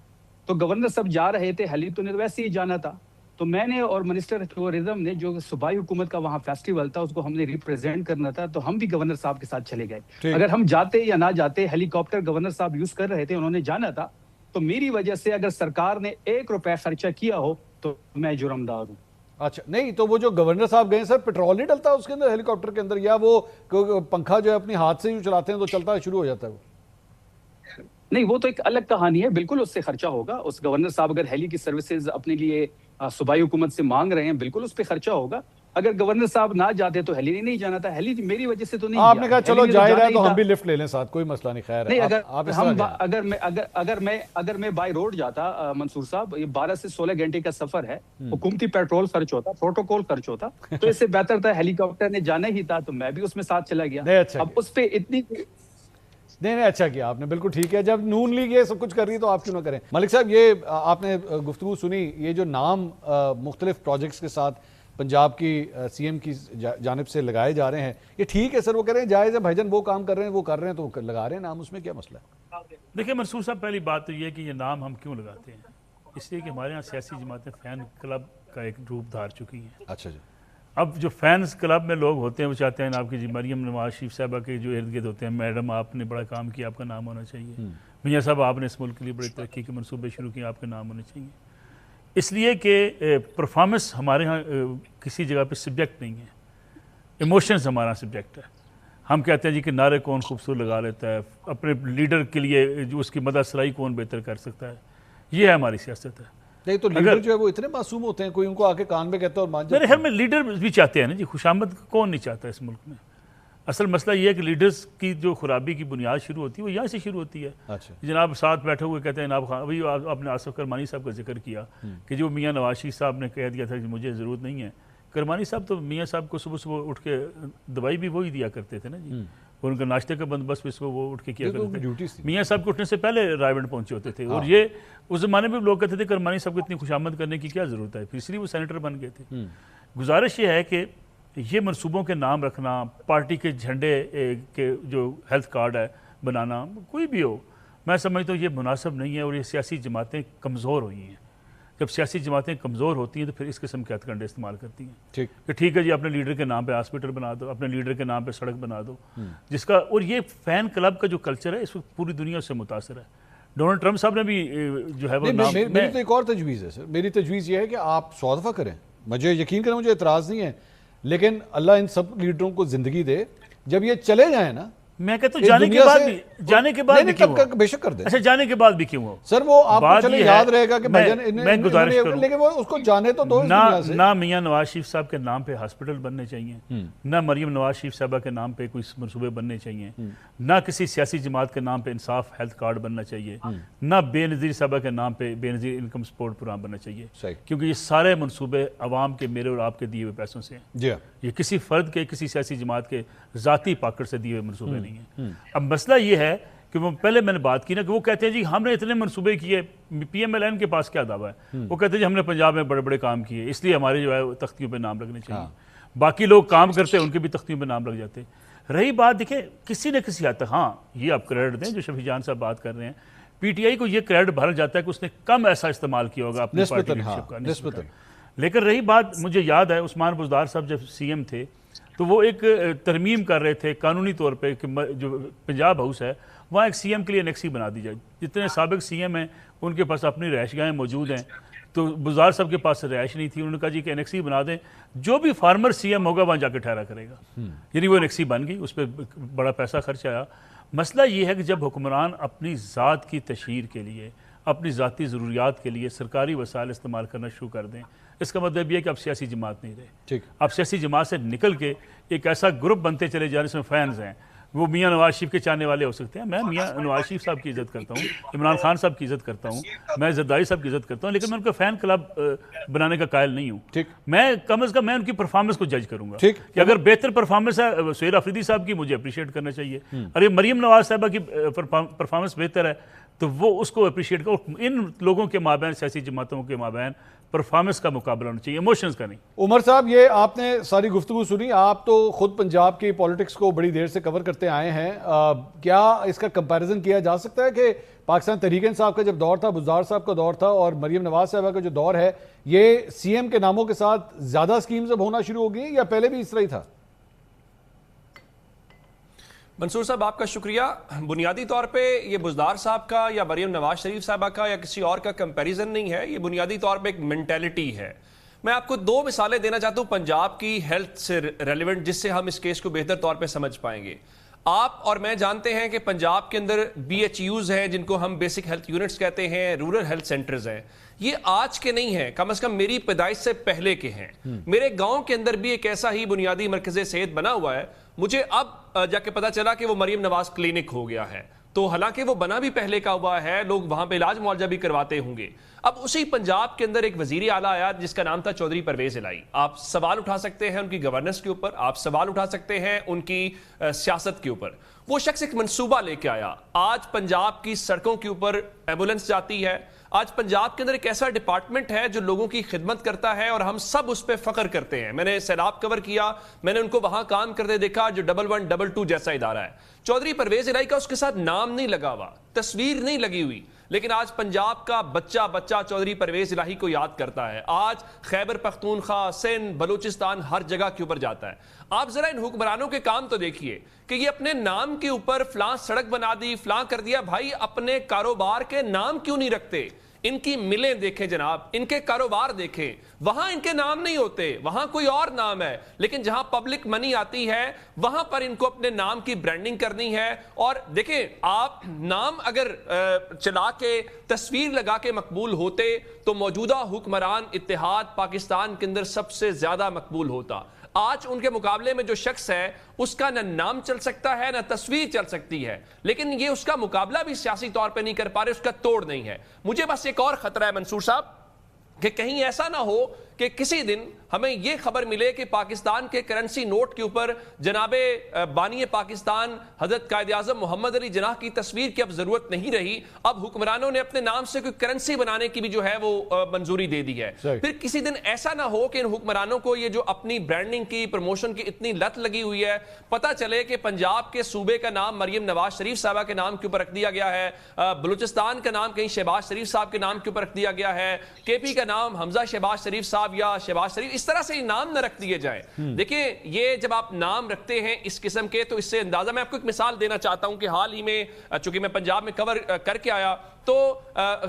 [SPEAKER 4] तो गवर्नर साहब जा रहे थे, हेली तो वैसे ही जाना था। तो मैंने और मिनिस्टर टूरिज्म ने, जो सूबाई हुकूमत का वहाँ फेस्टिवल था, उसको हमने रिप्रेजेंट करना था, तो हम भी गवर्नर साहब के साथ चले गए। अगर हम जाते या ना जाते, हेलीकॉप्टर गवर्नर साहब यूज कर रहे थे, उन्होंने जाना था, तो मेरी वजह से अगर सरकार ने 1 रुपया खर्चा किया हो तो मैं जुर्मदार हूँ।
[SPEAKER 2] अच्छा, नहीं तो वो जो गवर्नर साहब गए सर, पेट्रोल नहीं डलता उसके अंदर हेलीकॉप्टर के अंदर, या वो पंखा जो है अपनी हाथ से ही चलाते हैं तो चलता शुरू हो जाता है वो?
[SPEAKER 4] नहीं, वो तो एक अलग कहानी है। बिल्कुल उससे खर्चा होगा। उस गवर्नर साहब अगर हेली की सर्विसेज अपने लिए सूबाई हुकूमत से मांग रहे हैं, बिल्कुल उस पर खर्चा होगा। अगर गवर्नर साहब ना जाते तो हेली नहीं जाना था। हेली मेरी वजह से तो नहीं।
[SPEAKER 2] आपने कहा चलो जाहिर है तो हम भी लिफ्ट ले लें साथ, कोई मसला नहीं। खैर
[SPEAKER 4] नहीं, अगर मैं बाय रोड जाता मंसूर साहब, ये 12 से 16 घंटे का सफर है, हुकूमती पेट्रोल खर्च होता, प्रोटोकॉल खर्च होता, तो इससे बेहतर था हेलीकॉप्टर ने जाना ही था, तो मैं भी उसमें साथ चला गया। अब उस पर इतनी
[SPEAKER 2] नहीं, अच्छा किया आपने, बिल्कुल ठीक है। जब नून लीग ये सब कुछ कर रही है तो आप क्यों ना करें। मलिक साहब, ये आपने गुफ्तगू सुनी, ये जो नाम मुख्तलिफ प्रोजेक्ट्स के साथ पंजाब की सीएम की जानिब से लगाए जा रहे हैं, ये ठीक है सर? वो कह रहे हैं जायज़ है भाईजान, वो काम कर रहे हैं, वो कर रहे हैं तो लगा रहे हैं नाम, उसमें क्या मसला है?
[SPEAKER 1] देखिए मंसूर साहब, पहली बात तो ये है कि ये नाम हम क्यों लगाते हैं, इसलिए कि हमारे यहाँ सियासी जमातें फ़ैन क्लब का एक रूप धार चुकी हैं।
[SPEAKER 2] अच्छा जी।
[SPEAKER 1] अब जो फैंस क्लब में लोग होते हैं वो चाहते हैं आपकी जी मरियम नवाज शरीफ साहबा के जो इर्द गिर्द होते हैं, मैडम आपने बड़ा काम किया, आपका नाम होना चाहिए। मियाँ साहब आपने इस मुल्क के लिए बड़ी तरक्की के मनसूबे शुरू किए, आपके नाम होने चाहिए। इसलिए कि परफॉर्मेंस हमारे यहाँ किसी जगह पे सब्जेक्ट नहीं है, इमोशंस हमारा सब्जेक्ट है। हम कहते हैं जी कि नारे कौन खूबसूरत लगा लेता है, अपने लीडर के लिए जो उसकी मदद सराई कौन बेहतर कर सकता है, ये है हमारी सियासत है।
[SPEAKER 2] नहीं तो लीडर जो है वो इतने मासूम होते हैं, कोई उनको आके कान में कहता है और मान जाता है।
[SPEAKER 1] मेरे ख्याल में लीडर भी चाहते हैं ना जी, खुशामद कौन नहीं चाहता इस मुल्क में। असल मसला ये है कि लीडर्स की जो खराबी की बुनियाद शुरू होती है वो यहाँ से शुरू होती है।
[SPEAKER 2] अच्छा।
[SPEAKER 1] जनाब साथ बैठे हुए कहते हैं जनाब, अभी आपने आसिफ करमानी साहब का जिक्र किया कि जो मियाँ नवाज शरीफ साहब ने कह दिया था कि मुझे ज़रूरत नहीं है। करमानी साहब तो मियाँ साहब को सुबह सुबह उठ के दवाई भी वही दिया करते थे ना जी।
[SPEAKER 5] और उनका नाश्ते का बंदोबस्त भी इसको वो उठ के किया करते
[SPEAKER 2] ड्यूटी
[SPEAKER 5] थे। मियाँ साहब के उठने से पहले रायगढ़ पहुंचे होते थे। और ये उस जमाने में लोग कहते थे करमानी साहब को इतनी खुशामद करने की क्या जरूरत है, फिर इसलिए वो सेनेटर बन गए थे। गुजारिश ये है कि ये मनसूबों के नाम रखना, पार्टी के झंडे के जो हेल्थ कार्ड है बनाना, कोई भी हो, मैं समझता हूँ ये मुनासिब नहीं है। और ये सियासी जमातें कमज़ोर हुई हैं। जब सियासी जमातें कमज़ोर होती हैं तो फिर इस किस्म के हथकंडे इस्तेमाल करती हैं
[SPEAKER 2] ठीक
[SPEAKER 5] कि ठीक है जी, अपने लीडर के नाम पे हॉस्पिटल बना दो, अपने लीडर के नाम पे सड़क बना दो, जिसका, और ये फ़ैन क्लब का जो कल्चर है इस वक्त पूरी दुनिया उससे मुतासर है। डोनाल्ड ट्रंप साहब ने भी जो है वो नाम,
[SPEAKER 2] मेरी तो एक और तजवीज़ है सर, मेरी तजवीज़ ये है कि आप 100 दफ़ा करें, मुझे यकीन करें, मुझे एतराज़ नहीं है, लेकिन अल्लाह इन सब लीडरों को ज़िंदगी दे, जब ये चले जाए ना,
[SPEAKER 5] मैं कहता हूँ जाने के बाद भी क्यों,
[SPEAKER 2] बेशक कर दे।
[SPEAKER 5] अच्छा, जाने के बाद भी क्यों हो
[SPEAKER 2] सर, वो आपको चले याद रहेगा कि
[SPEAKER 5] मैं गुजारिश करूं,
[SPEAKER 2] लेकिन वो उसको जाने तो दो।
[SPEAKER 5] ना मियां नवाज शरीफ साहब के नाम पे हॉस्पिटल बनने चाहिए, ना मरियम नवाज शरीफ साहबा के नाम पे कोई मंसूबे बनने चाहिए, ना किसी सियासी जमात के नाम पे इंसाफ हेल्थ कार्ड बनना चाहिए, ना बेनज़ीर साहबा के नाम पे बेनज़ीर इनकम सपोर्ट प्रोग्राम बनना चाहिए, क्योंकि ये सारे मंसूबे अवाम के, मेरे और आपके दिए हुए पैसों से हैं। ये किसी फर्द के, किसी सियासी जमात के ज़ाती पॉकेट से दिए हुए मंसूबे नहीं है। अब मसला ये है कि वो पहले मैंने बात की ना कि वो कहते हैं जी हमने इतने मंसूबे किए, पीएमएलएन के पास क्या दावा है, वो कहते हैं जी हमने पंजाब में बड़े बड़े काम किए, इसलिए हमारे जो है तख्तियों पे नाम लगने चाहिए। बाकी लोग काम करते हैं, उनके भी तख्तियों पे नाम लग जाते। रही बात, देखिए किसी न किसी हद तक, हाँ ये आप क्रेडिट दें जो शफी जान साहब बात कर रहे हैं, पीटीआई को ये क्रेडिट भरा जाता है कि उसने कम ऐसा इस्तेमाल किया होगा अपनी पार्टी लीडरशिप का निस्बतन। लेकिन रही बात, मुझे याद है उस्मान बुज़दार साहब जब सीएम थे तो वो एक तरमीम कर रहे थे कानूनी तौर पे कि जो पंजाब हाउस है वहाँ एक सीएम के लिए एनेक्सी बना दी जाए। जितने साबिक सीएम हैं उनके पास अपनी रहायशगाहें मौजूद हैं, तो बुज़दार साहब के पास रहायश नहीं थी। उन्होंने कहा जी कि एनेक्सी बना दें, जो भी फार्मर सीएम होगा वहाँ जाकर ठहरा करेगा। यानी वो एनेक्सी बन गई, उस पर बड़ा पैसा खर्च आया। मसला ये है कि जब हुक्मरान अपनी ज़ात की तशहीर के लिए, अपनी ज़ाती ज़रूरियात के लिए सरकारी वसाइल इस्तेमाल करना शुरू कर दें, इसका मतलब यह है कि आप सियासी जमात नहीं रहे।
[SPEAKER 2] ठीक,
[SPEAKER 5] आप सियासी जमात से निकल के एक ऐसा ग्रुप बनते चले जा रहे हैं जिसमें फैंस हैं। वो मियाँ नवाज शरीफ के चाहने वाले हो सकते हैं, मैं मियाँ नवाज शरीफ साहब की इज़्ज़त करता हूँ, इमरान खान साहब की इज़्ज़त करता हूँ, मैं जरदारी साहब की इज़्ज़त करता हूँ, लेकिन मैं उनका फ़ैन क्लब बनाने का कायल नहीं हूँ।
[SPEAKER 2] ठीक,
[SPEAKER 5] मैं कम अज़ कम मैं उनकी परफॉर्मेंस को जज करूँगा कि अगर बेहतर परफॉर्मेंस है सुहेल अफरीदी साहब की, मुझे अप्रिशिएट करना चाहिए। अरे मरियम नवाज साहबा की परफॉर्मेंस बेहतर है तो वो उसको अप्रिशिएट करो। इन लोगों के माबैन, सियासी जमातों के माबैन परफॉर्मेंस का मुकाबला होना चाहिए, इमोशंस का नहीं।
[SPEAKER 2] उमर साहब, ये आपने सारी गुफ्तगू सुनी, आप तो खुद पंजाब की पॉलिटिक्स को बड़ी देर से कवर करते आए हैं, क्या इसका कंपैरिजन किया जा सकता है कि पाकिस्तान तहरीक इंसाफ का जब दौर था, बुज़दार साहब का दौर था, और मरियम नवाज साहबा का जो दौर है, ये सीएम के नामों के साथ ज्यादा स्कीम्स अब होना शुरू हो गई या पहले भी इस तरह ही था?
[SPEAKER 6] मंसूर साहब, आपका शुक्रिया। बुनियादी तौर पे ये बुज़दार साहब का या मरियम नवाज शरीफ साहबा का या किसी और का कंपैरिजन नहीं है, ये बुनियादी तौर पे एक मेंटालिटी है। मैं आपको दो मिसालें देना चाहता हूं पंजाब की हेल्थ से रेलिवेंट, जिससे हम इस केस को बेहतर तौर पे समझ पाएंगे। आप और मैं जानते हैं कि पंजाब के अंदर BHUs हैं, जिनको हम बेसिक हेल्थ यूनिट्स कहते हैं, रूरल हेल्थ सेंटर्स हैं। ये आज के नहीं हैं, कम से कम मेरी पैदाइश से पहले के हैं। मेरे गांव के अंदर भी एक ऐसा ही बुनियादी मरकज़े सेहत बना हुआ है। मुझे अब जाके पता चला कि वो मरियम नवाज क्लिनिक हो गया है, तो हालांकि वो बना भी पहले का हुआ है, लोग वहां पे इलाज मुआवजा भी करवाते होंगे। अब उसी पंजाब के अंदर एक वजीर आला आया जिसका नाम था चौधरी परवेज इलाही। आप सवाल उठा सकते हैं उनकी गवर्नेंस के ऊपर, आप सवाल उठा सकते हैं उनकी सियासत के ऊपर। वो शख्स एक मंसूबा लेके आया। आज पंजाब की सड़कों के ऊपर एम्बुलेंस जाती है। आज पंजाब के अंदर एक ऐसा डिपार्टमेंट है जो लोगों की खिदमत करता है और हम सब उस पर फख्र करते हैं। मैंने सैलाब कवर किया, मैंने उनको वहां काम करते देखा, जो 1122 जैसा इदारा है। चौधरी परवेज इलाही का उसके साथ नाम नहीं लगा हुआ, तस्वीर नहीं लगी हुई, लेकिन आज पंजाब का बच्चा बच्चा चौधरी परवेज इलाही को याद करता है। आज खैबर पख्तूनख्वा, सिंध, बलूचिस्तान हर जगह के ऊपर जाता है। आप जरा इन हुक्मरानों के काम तो देखिए कि ये अपने नाम के ऊपर फलां सड़क बना दी, फलां कर दिया। भाई, अपने कारोबार के नाम क्यों नहीं रखते? इनकी मिलें देखें जनाब, इनके कारोबार देखें, वहां इनके नाम नहीं होते, वहां कोई और नाम है। लेकिन जहां पब्लिक मनी आती है वहां पर इनको अपने नाम की ब्रांडिंग करनी है। और देखें, आप नाम अगर चला के तस्वीर लगा के मकबूल होते तो मौजूदा हुक्मरान इत्तेहाद पाकिस्तान के अंदर सबसे ज्यादा मकबूल होता। आज उनके मुकाबले में जो शख्स है उसका न नाम चल सकता है न तस्वीर चल सकती है, लेकिन ये उसका मुकाबला भी सियासी तौर पे नहीं कर पा रहे, उसका तोड़ नहीं है। मुझे बस एक और खतरा है मंसूर साहब कि कहीं ऐसा ना हो कि किसी दिन हमें यह खबर मिले कि पाकिस्तान के करेंसी नोट के ऊपर जनाबे बानी पाकिस्तान हजरत कायद आज़म मोहम्मद अली जिन्नाह की तस्वीर की अब जरूरत नहीं रही, अब हुक्मरानों ने अपने नाम से कोई करेंसी बनाने की भी जो है वो मंजूरी दे दी है। फिर किसी दिन ऐसा ना हो कि इन हुक्मरानों को ये जो अपनी ब्रांडिंग की, प्रमोशन की इतनी लत लगी हुई है, पता चले कि पंजाब के सूबे का नाम मरियम नवाज शरीफ साहबा के नाम के ऊपर रख दिया गया है, बलूचिस्तान का नाम कहीं शहबाज शरीफ साहब के नाम के ऊपर रख दिया गया है, केपी का नाम हमजा शहबाज शरीफ साहब या शहबाज शरीफ, इस तरह से नाम न रख दिए जाए। देखिए, ये जब आप नाम रखते हैं इस किस्म के, तो इससे अंदाजा, मैं आपको एक मिसाल देना चाहता हूं कि हाल ही में, चूंकि मैं पंजाब में कवर करके आया, तो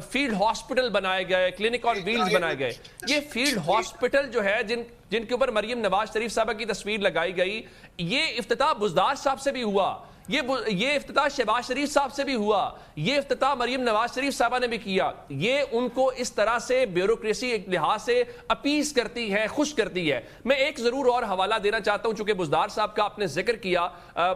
[SPEAKER 6] फील्ड हॉस्पिटल बनाए गए, क्लिनिक ऑन व्हील्स बनाए गए। ये फील्ड हॉस्पिटल जो है, जिनके ऊपर मरियम नवाज शरीफ साहबा की तस्वीर लगाई गई, ये इफ्तिताह बुज़दार साहब से भी हुआ, ये इफ्तिताह शहबाज शरीफ साहब से भी हुआ, ये इफ्तिताह मरियम नवाज शरीफ साहबा ने भी किया। ये उनको इस तरह से ब्यूरोक्रेसी एक लिहाज से अपीस करती है, खुश करती है। मैं एक जरूर और हवाला देना चाहता हूं, चूंकि बुज़दार साहब का आपने जिक्र किया,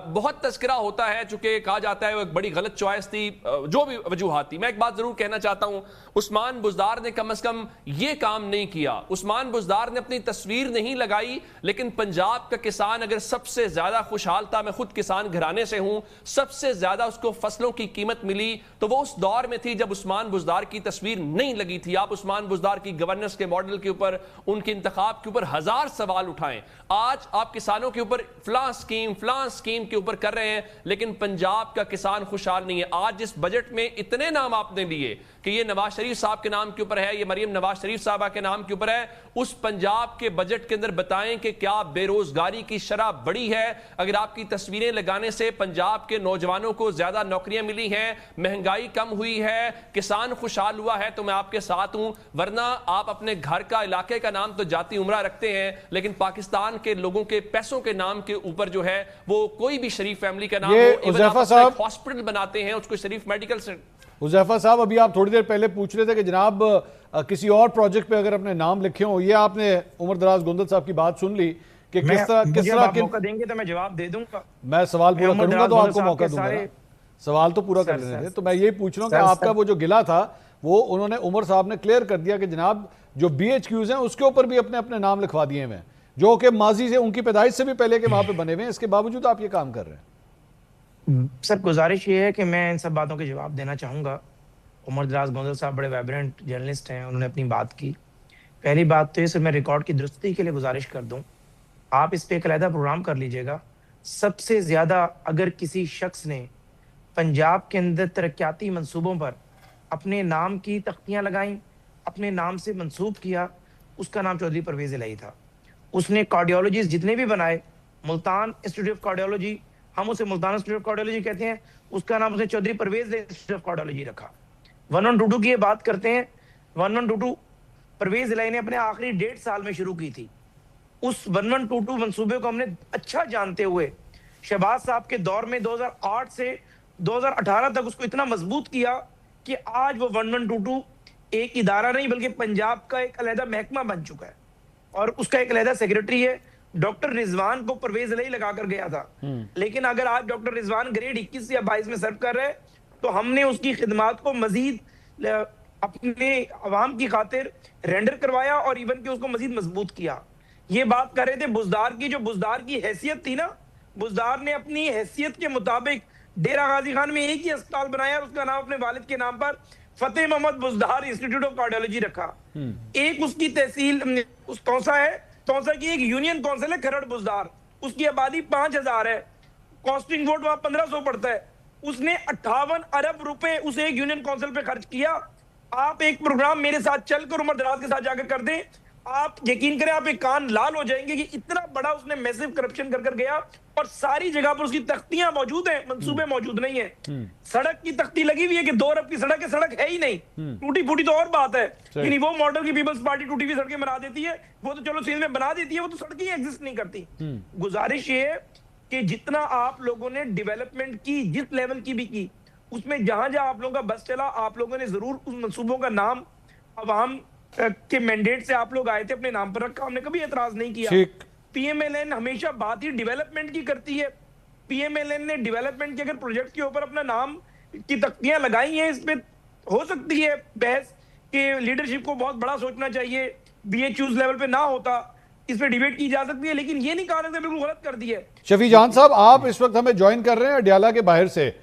[SPEAKER 6] बहुत तस्करा होता है, चूंकि कहा जाता है वो एक बड़ी गलत चॉइस थी, जो भी वजूहात थी। मैं एक बात जरूर कहना चाहता हूं, उस्मान बुज़दार ने कम अज कम ये काम नहीं किया। उस्मान बुज़दार ने अपनी तस्वीर नहीं लगाई, लेकिन पंजाब का किसान अगर सबसे ज्यादा खुशहाल था, मैं खुद किसान घराने से हूं, सबसे ज्यादा उसको फसलों की कीमत मिली, तो वो उस दौर में थी जब उस्मान बुज़दार की तस्वीर नहीं लगी थी। आप उस्मान बुज़दार की गवर्नेंस के मॉडल के ऊपर, उनके इंतखाब के ऊपर हजार सवाल उठाएं। आज आप किसानों के ऊपर फलां स्कीम के ऊपर कर रहे हैं, लेकिन पंजाब का किसान खुशहाल नहीं है। आज जिस बजट में इतने नाम आपने लिए कि ये नवाज शरीफ साहब के नाम के ऊपर है, ये मरियम नवाज शरीफ साहबा के नाम के ऊपर है, उस पंजाब के बजट के अंदर बताएं कि क्या बेरोजगारी की शरह बढ़ी है? अगर आपकी तस्वीरें लगाने से पंजाब के नौजवानों को ज्यादा नौकरियां मिली हैं, महंगाई कम हुई है, किसान खुशहाल हुआ है, तो मैं आपके साथ हूं। वरना आप अपने घर का, इलाके का नाम तो जाती उम्रा रखते हैं, लेकिन पाकिस्तान के लोगों के पैसों के नाम के ऊपर जो है वो कोई भी शरीफ फैमिली का नाम हो, हॉस्पिटल बनाते हैं उसको शरीफ मेडिकल सेंटर।
[SPEAKER 2] हुज़ैफा साहब, अभी आप थोड़ी देर पहले पूछ रहे थे कि जनाब किसी और प्रोजेक्ट पे अगर अपने नाम लिखे हो, ये आपने उमर दराज गुंदल साहब की बात सुन ली कि किस तरह
[SPEAKER 3] मौका देंगे तो मैं जवाब दे दूंगा।
[SPEAKER 2] मैं सवाल पूरा करूंगा तो आपको मौका दूंगा। सवाल तो पूरा कर लेने थे। तो मैं यही पूछ रहा हूँ कि आपका वो जो गिला था वो उन्होंने, उमर साहब ने क्लियर कर दिया कि जनाब जो BHQs हैं उसके ऊपर भी अपने अपने नाम लिखवा दिए हुए हैं, जो कि माजी से, उनकी पैदाइश से भी पहले के वहां पे बने हुए हैं। इसके बावजूद आप ये काम कर रहे हैं।
[SPEAKER 3] सर, गुजारिश ये है कि मैं इन सब बातों के जवाब देना चाहूंगा। उमर दराज गोंदल साहब बड़े वाइब्रेंट जर्नलिस्ट हैं, उन्होंने अपनी बात की। पहली बात तो ये, सर मैं रिकॉर्ड की दुरुस्ती के लिए गुजारिश कर दूं, आप इस पे एक अलहदा प्रोग्राम कर लीजिएगा। सबसे ज्यादा अगर किसी शख्स ने पंजाब के अंदर तरक्याती मंसूबों पर अपने नाम की तख्तियां लगाई, अपने नाम से मंसूब किया, उसका नाम चौधरी परवेज इलाही था। उसने कार्डियोलॉजिस्ट जितने भी बनाए, मुल्तान इंस्टीट्यूट ऑफ कार्डियोलॉजी, हम उसे मुल्तान इंस्टीट्यूट ऑफ कार्डियोलॉजी कहते हैं, उसका नाम उसने Chaudhry Pervez institute of cardiology रखा। 1122 की ये बात करते हैं, 1122 परवेज इलाही ने अपने आखिरी 1.5 साल में शुरू की थी। उस 1122 मंसूबे को हमने अच्छा जानते हुए शहबाज साहब के दौर में 2008 से 2018 तक उसको इतना मजबूत किया कि आज वो 1122 एक इदारा नहीं बल्कि पंजाब का एक अलहदा महकमा बन चुका है, और उसका एक अलहदा सेक्रेटरी है। डॉक्टर रिजवान को परवेज इलाही लगाकर गया था, लेकिन अगर आज डॉक्टर रिजवान ग्रेड 21 या 22 में सर्व कर रहे हैं, तो हमने उसकी खिदमात को मजीद अपने अवाम की खातिर रेंडर करवाया और इवन के उसको मजीद मजबूत किया। ये बात कर रहे थे बुज़दार की, जो बुज़दार की हैसियत थी ना, बुज़दार ने अपनी हैसियत के मुताबिक डेरा गाजी खान में एक ही अस्पताल बनाया और उसका नाम अपने वालिद के नाम पर Fateh Mohammad Buzdar institute of cardiology रखा। एक उसकी तहसील उस तौसा है, तौसा की एक यूनियन काउंसिल है खरड़ बुज़दार, उसकी आबादी 5000 है, कॉस्टिंग वोट वहां 1500 पड़ता है। उसने 58 अरब रुपए उस एक यूनियन काउंसिल पे खर्च किया। आप एक प्रोग्राम मेरे साथ चलकर उमर दराज के साथ जाकर कर दें, आप यकीन करें आप एक कान लाल हो जाएंगे कि इतना बड़ा उसने मैसिव करप्शन कर गया, और सारी जगह पर उसकी तख्तियां मौजूद हैं, मंसूबे मौजूद नहीं है। सड़क की तख्ती लगी हुई है कि 2 अरब की सड़क है, सड़क है ही नहीं, टूटी फूटी तो और बात है, यानी वो मॉडल की पीपल्स पार्टी टूटी हुई सड़कें बना देती है, वो तो चलो सिंध में बना देती है, वो तो सड़कें ही एग्जिस्ट नहीं करती। गुजारिश ये है कि जितना आप लोगों ने डेवलपमेंट की, जिस लेवल की भी की, उसमें जहां जहां आप लोगों का बस चला, आप लोगों ने जरूर उस मंसूबों का नाम अवाम के मैंडेट से आप लोग आए थे अपने नाम पर रखा, हमने कभी एतराज नहीं किया। PMLN हमेशा बात ही डेवलपमेंट की करती है। PMLN ने डेवलपमेंट के अगर प्रोजेक्ट के ऊपर अपना नाम की तख्तियां लगाई हैं, इस पे हो सकती है बहस कि लीडरशिप को बहुत बड़ा सोचना चाहिए, BHQs लेवल पे ना होता, इस पे डिबेट की जा सकती है, लेकिन ये नहीं कहा सकते बिल्कुल गलत कर दिया है।
[SPEAKER 2] शफी जान साहब, आप इस वक्त हमें ज्वाइन कर रहे हैं अडयाला के बाहर से।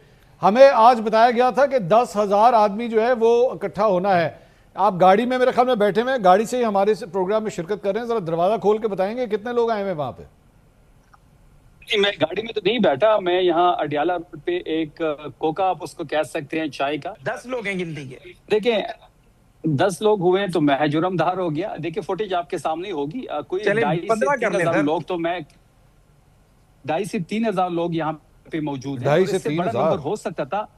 [SPEAKER 2] हमें आज बताया गया था कि 10,000 आदमी जो है वो इकट्ठा होना है। आप गाड़ी में मेरे ख्याल में बैठे हुए हैं, गाड़ी से ही हमारे प्रोग्राम में शिरकत कर रहे हैं। जरा दरवाजा खोल के बताएंगे कितने लोग आए हुए वहां पे?
[SPEAKER 4] मैं गाड़ी में तो नहीं बैठा, मैं यहाँ अडयाला रोड पे एक कोका, आप उसको कह सकते हैं, चाय का।
[SPEAKER 3] 10 लोग हैं गिनती के।
[SPEAKER 4] देखिए 10 लोग हुए तो मैं जुर्मदार हो गया। देखिए फुटेज आपके सामने होगी। कोई 2,500 लोग, तो मैं 2,500 से 3,000 लोग यहाँ पे मौजूद हैं।
[SPEAKER 2] 2,500 से
[SPEAKER 4] इससे बड़ा
[SPEAKER 2] 3,000
[SPEAKER 4] नंबर हो सकता था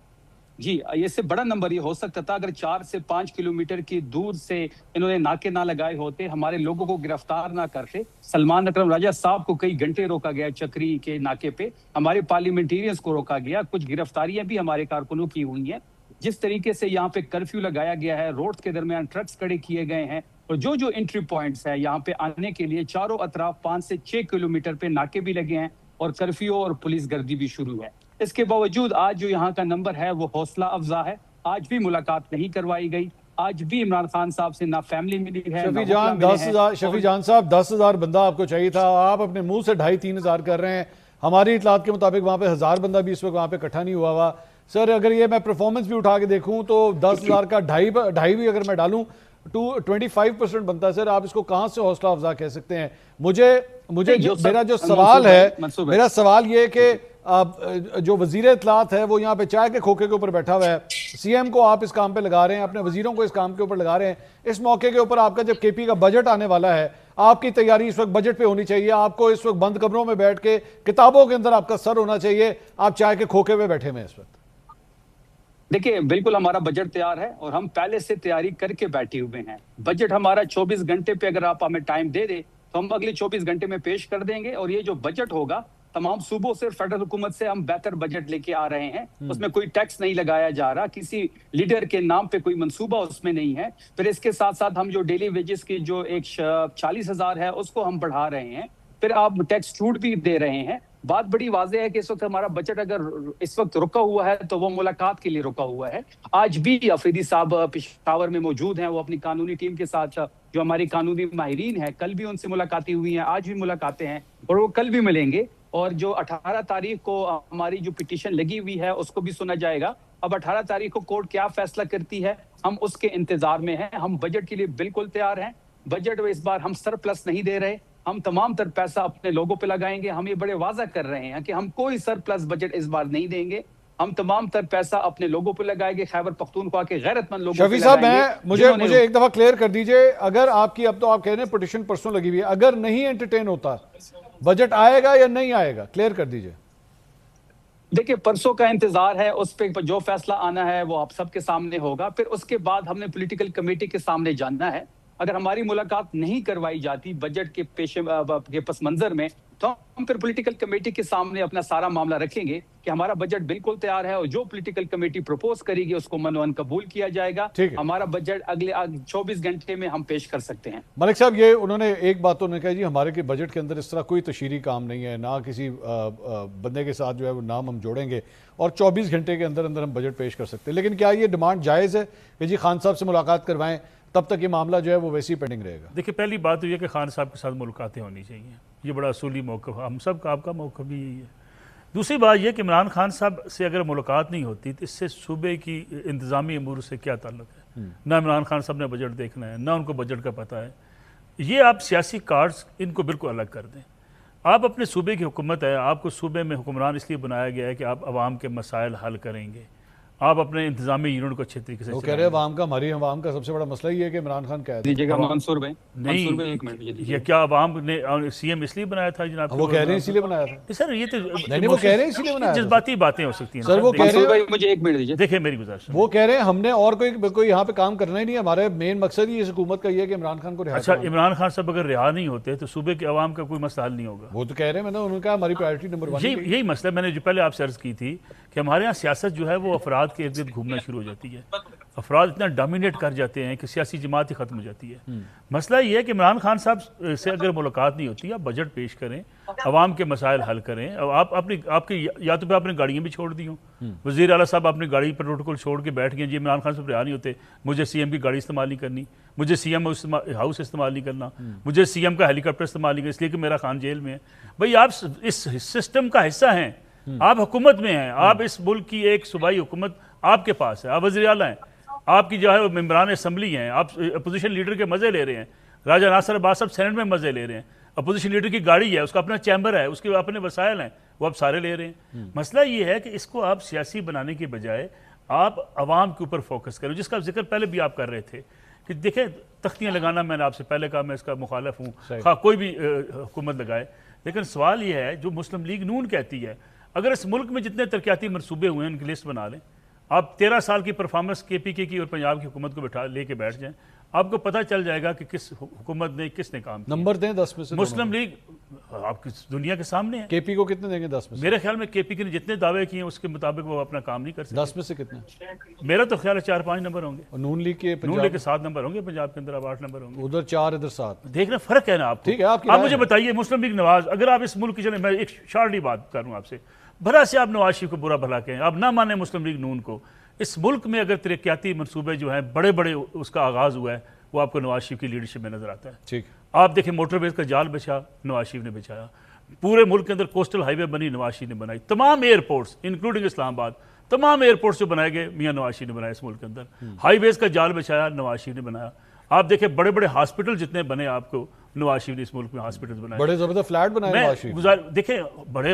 [SPEAKER 4] जी, इससे बड़ा नंबर ये हो सकता था अगर 4 से 5 किलोमीटर की दूर से इन्होंने नाके ना लगाए होते, हमारे लोगों को गिरफ्तार ना करते। सलमान अकरम राजा साहब को कई घंटे रोका गया चक्री के नाके पे, हमारे पार्लियामेंटेरियंस को रोका गया, कुछ गिरफ्तारियां भी हमारे कारकुनों की हुई हैं। जिस तरीके से यहाँ पे कर्फ्यू लगाया गया है, रोड के दरमियान ट्रक्स खड़े किए गए हैं, और जो जो एंट्री पॉइंट्स है यहाँ पे आने के लिए चारों अतराफ 5 से 6 किलोमीटर पे नाके भी लगे हैं, और कर्फ्यू और पुलिस गर्दी भी शुरू है। इसके बावजूद आज जो यहाँ का नंबर है वो हौसला अफजा है। आज भी मुलाकात नहीं करवाई गई, आज भी इमरान खान साहब से ना फैमिली मिली है।
[SPEAKER 2] शफी जान 10,000, शफी जान साहब 10,000 बंदा आपको चाहिए था, आप अपने मुंह से 2,500-3,000 कर रहे हैं। हमारी इतलात के मुताबिक वहाँ पे 1,000 बंदा भी इस वक्त वहाँ पे इकट्ठा नहीं हुआ हुआ। सर अगर ये मैं परफॉर्मेंस भी उठा के देखूँ तो 10,000 का ढाई भी अगर मैं डालूँ 25% बनता है। सर आप इसको कहाँ से हौसला अफजा कह सकते हैं? मेरा जो सवाल है, मेरा सवाल ये कि जो वजीर इतलात है वो यहाँ पे चाय के खोखे के ऊपर बैठा हुआ है, सीएम को आप इस काम पे लगा रहे हैं, अपने वजीरों को इस काम के ऊपर लगा रहे हैं। इस मौके के ऊपर आपका जब केपी का बजट आने वाला है, आपकी तैयारी इस वक्त बजट पे होनी चाहिए। आपको इस वक्त बंद कमरों में बैठ के किताबों के अंदर आपका सर होना चाहिए। आप चाय के खोखे पे बैठे हुए इस वक्त।
[SPEAKER 4] देखिए बिल्कुल हमारा बजट तैयार है और हम पहले से तैयारी करके बैठे हुए हैं। बजट हमारा 24 घंटे पे अगर आप हमें टाइम दे दे तो हम अगले 24 घंटे में पेश कर देंगे। और ये जो बजट होगा तमाम सूबों से, फेडरल हुकूमत से हम बेहतर बजट लेके आ रहे हैं। उसमें कोई टैक्स नहीं लगाया जा रहा, किसी लीडर के नाम पे कोई मंसूबा उसमें नहीं है। फिर इसके साथ साथ हम जो डेली वेजेस की जो 40,000 है उसको हम बढ़ा रहे हैं। फिर आप टैक्स छूट भी दे रहे हैं। बात बड़ी वाज़ेह है कि इस वक्त हमारा बजट अगर इस वक्त रुका हुआ है तो वो मुलाकात के लिए रुका हुआ है। आज भी अफरीदी साहब पेशावर में मौजूद हैं, वो अपनी कानूनी टीम के साथ, जो हमारी कानूनी माहिरीन है, कल भी उनसे मुलाकातें हुई हैं, आज भी मुलाकातें हैं और वो कल भी मिलेंगे। और जो 18 तारीख को हमारी जो पिटीशन लगी हुई है उसको भी सुना जाएगा। अब 18 तारीख को कोर्ट क्या फैसला करती है हम उसके इंतजार में हैं। हम बजट के लिए बिल्कुल तैयार हैं। बजट में इस बार हम सरप्लस नहीं दे रहे, हम तमाम तर पैसा अपने लोगों पे लगाएंगे। हम ये बड़े वाज़ा कर रहे हैं कि हम कोई सरप्लस बजट इस बार नहीं देंगे, हम तमाम तर पैसा अपने लोगों पे लगाएंगे, खैबर पख्तूनख्वा के गैरतमंद लोगों
[SPEAKER 2] शफी साहब मुझे एक दफा क्लियर कर दीजिए, अगर आपकी, अब तो आप कह रहे हैं पिटीशन परसों लगी हुई है, अगर नहीं एंटरटेन होता बजट आएगा या नहीं आएगा? क्लियर कर दीजिए।
[SPEAKER 4] देखिए परसों का इंतजार है, उस पे जो फैसला आना है वो आप सबके सामने होगा। फिर उसके बाद हमने पॉलिटिकल कमेटी के सामने जानना है। अगर हमारी मुलाकात नहीं करवाई जाती बजट के पस मंजर में, तो हम फिर पॉलिटिकल कमेटी के सामने अपना सारा मामला रखेंगे कि हमारा बजट बिल्कुल तैयार है और जो पॉलिटिकल कमेटी प्रपोज करेगी उसको मनोन कबूल किया जाएगा। हमारा बजट अगले 24 घंटे में हम पेश कर सकते हैं।
[SPEAKER 2] मलिक साहब, ये उन्होंने एक बात तो उन्होंने कहा जी हमारे के बजट के अंदर इस तरह कोई तशरीरी काम नहीं है, ना किसी बंदे के साथ जो है वो नाम हम जोड़ेंगे और 24 घंटे के अंदर अंदर हम बजट पेश कर सकते हैं। लेकिन क्या ये डिमांड जायज़ है कि जी खान साहब से मुलाकात करवाएं, तब तक ये मामला जो है वो वैसे ही पेंडिंग रहेगा?
[SPEAKER 5] देखिए पहली बात तो ये कि खान साहब के साथ मुलाकातें होनी चाहिए, ये बड़ा असूली मौक़िफ़ है, हम सब का, आपका मौक़िफ़ भी यही है। दूसरी बात यह कि इमरान खान साहब से अगर मुलाकात नहीं होती तो इससे सूबे की इंतज़ामी अमूर से क्या ताल्लुक़ है? ना इमरान खान साहब ने बजट देखना है, ना उनको बजट का पता है। ये आप सियासी कार्ड्स इनको बिल्कुल अलग कर दें। आप अपने सूबे की हुकूमत है, आपको सूबे में हुक्मरान इसलिए बनाया गया है कि आप आवाम के मसाइल हल करेंगे, आप अपने इंतजामी यूनिट को अच्छे तरीके से।
[SPEAKER 2] वो कह रहे हैं आवाम का, हमारी आवाम का सबसे बड़ा मसला ये है कि इमरान खान कह
[SPEAKER 4] दीजिएगा मंसूर भाई।
[SPEAKER 5] नहीं, ये क्या आवाम ने सीएम इसलिए बनाया था जनाब?
[SPEAKER 2] वो कह रहे हैं इसीलिए बनाया था।
[SPEAKER 5] सर ये तो
[SPEAKER 2] नहीं, वो कह रहे हैं इसीलिए बनाया था।
[SPEAKER 5] जज्बाती बातें हो सकती हैं
[SPEAKER 2] सर। वो कह रहे हैं,
[SPEAKER 4] मुझे 1 मिनट दीजिए।
[SPEAKER 5] देखिए मेरी गुजारिश,
[SPEAKER 2] वो कह रहे हैं हमने और कोई यहाँ पे काम करना ही नहीं है, हमारे मेन मकसद ही इस हुकूमत का ये है कि इमरान खान को रिहा।
[SPEAKER 5] अच्छा, इमरान खान साहब अगर रिहा नहीं होते तो सूबे के अवाम का कोई मसला हल नहीं होगा।
[SPEAKER 2] वो तो कह रहे हैं, मैंने उन्होंने कहा हमारी प्रायोरिटी नंबर 1
[SPEAKER 5] यही मसला मैंने जो पहले आपसे अर्ज की थी कि हमारे यहाँ सियासत जो है वो अफराद के इर्द गिर्द घूमना शुरू हो जाती है। अफराद इतना डोमिनेट कर जाते हैं कि सियासी जमात ही ख़त्म हो जाती है। मसला ये है कि इमरान खान साहब से अगर मुलाकात नहीं होती, आप बजट पेश करें, अवाम के मसाइल हल करें। और आप आपकी या तो आपने गाड़ियाँ भी छोड़ दी हों, वज़ीर आला साहब अपनी गाड़ी पर प्रोटोकॉल छोड़ के बैठ गए जी इमरान खान साहब रिहा नहीं होते, मुझे सीएम की गाड़ी इस्तेमाल नहीं करनी, मुझे सीएम हाउस इस्तेमाल नहीं करना, मुझे सीएम का हेलीकॉप्टर इस्तेमाल नहीं करना इसलिए कि मेरा खान जेल में है। भाई आप इस सिस्टम का हिस्सा हैं, आप हुकूमत में हैं, आप इस मुल्क की एक सूबाई हुकूमत आपके पास है, आप वज़ीर आला हैं, आपकी जो है मेम्बरान असम्बली हैं, आप अपोजिशन लीडर के मज़े ले रहे हैं, राजा नासिर अब्बास साहब सेनेट में मज़े ले रहे हैं, अपोजिशन लीडर की गाड़ी है, उसका अपना चैम्बर है, उसके अपने वसाइल हैं, वो आप सारे ले रहे हैं। मसला ये है कि इसको आप सियासी बनाने के बजाय आप आवाम के ऊपर फोकस करें, जिसका जिक्र पहले भी आप कर रहे थे कि देखें तख्तियाँ लगाना, मैंने आपसे पहले कहा मैं इसका मुखालफ हूँ, खा कोई भी हुकूमत लगाए, लेकिन सवाल ये है जो मुस्लिम लीग नून कहती है, अगर इस मुल्क में जितने तरक्याती मनसूबे हुए हैं उनकी लिस्ट बना लें, आप 13 साल की परफॉर्मेंस KPK की और पंजाब की हुकूमत को बैठा लेके बैठ जाएं, आपको पता चल जाएगा कि किस हुकूमत ने किसने काम किया।
[SPEAKER 2] नंबर दें 10 में से।
[SPEAKER 5] मुस्लिम लीग आपकी दुनिया के सामने है।
[SPEAKER 2] KP को कितने देंगे 10 में से?
[SPEAKER 5] मेरे ख्याल में KPK ने जितने दावे किए हैं उसके मुताबिक वो अपना काम नहीं कर सकते।
[SPEAKER 2] 10 में से कितने?
[SPEAKER 5] मेरा तो ख्याल है 4-5 नंबर होंगे।
[SPEAKER 2] और नून लीग के
[SPEAKER 5] नून लीग के 7 नंबर होंगे, पंजाब के अंदर अब 8 नंबर होंगे,
[SPEAKER 2] उधर 4 इधर 7।
[SPEAKER 5] देखना फर्क है ना आपको।
[SPEAKER 2] ठीक है, आपकी
[SPEAKER 5] आप मुझे बताइए मुस्लिम लीग नवाज, अगर आप इस मुल्क की चले, मैं एक शार्टली बात करूँ आपसे, भला से आप नवाज शरीफ को बुरा भला कहें, आप ना माने मुस्लिम लीग नून को, इस मुल्क में अगर तरक्याती मनसूबे जो हैं बड़े बड़े उसका आगाज़ हुआ है वो आपको नवाज शरीफ की लीडरशिप में नजर आता है।
[SPEAKER 2] ठीक,
[SPEAKER 5] आप देखिए मोटरवेज का जाल बिछा नवाज शरीफ ने बिछाया, पूरे मुल्क के अंदर कोस्टल हाईवे बनी नवाज शरीफ ने बनाई, तमाम एयरपोर्ट्स इंक्लूडिंग इस्लामाबाद, तमाम एयरपोर्ट्स जो बनाए गए मियां नवाज शरीफ ने बनाए इस मुल्क के अंदर, हाईवेज का जाल बिछाया नवाज शरीफ ने बनाया। आप देखिए बड़े बड़े हॉस्पिटल जितने बने आपको नवाज शरीफ ने इस मुल्क में हॉस्पिटल बनाए,
[SPEAKER 2] बड़े जबरदस्त फ्लैट बनाए नवाज शरीफ।
[SPEAKER 5] देखिए बड़े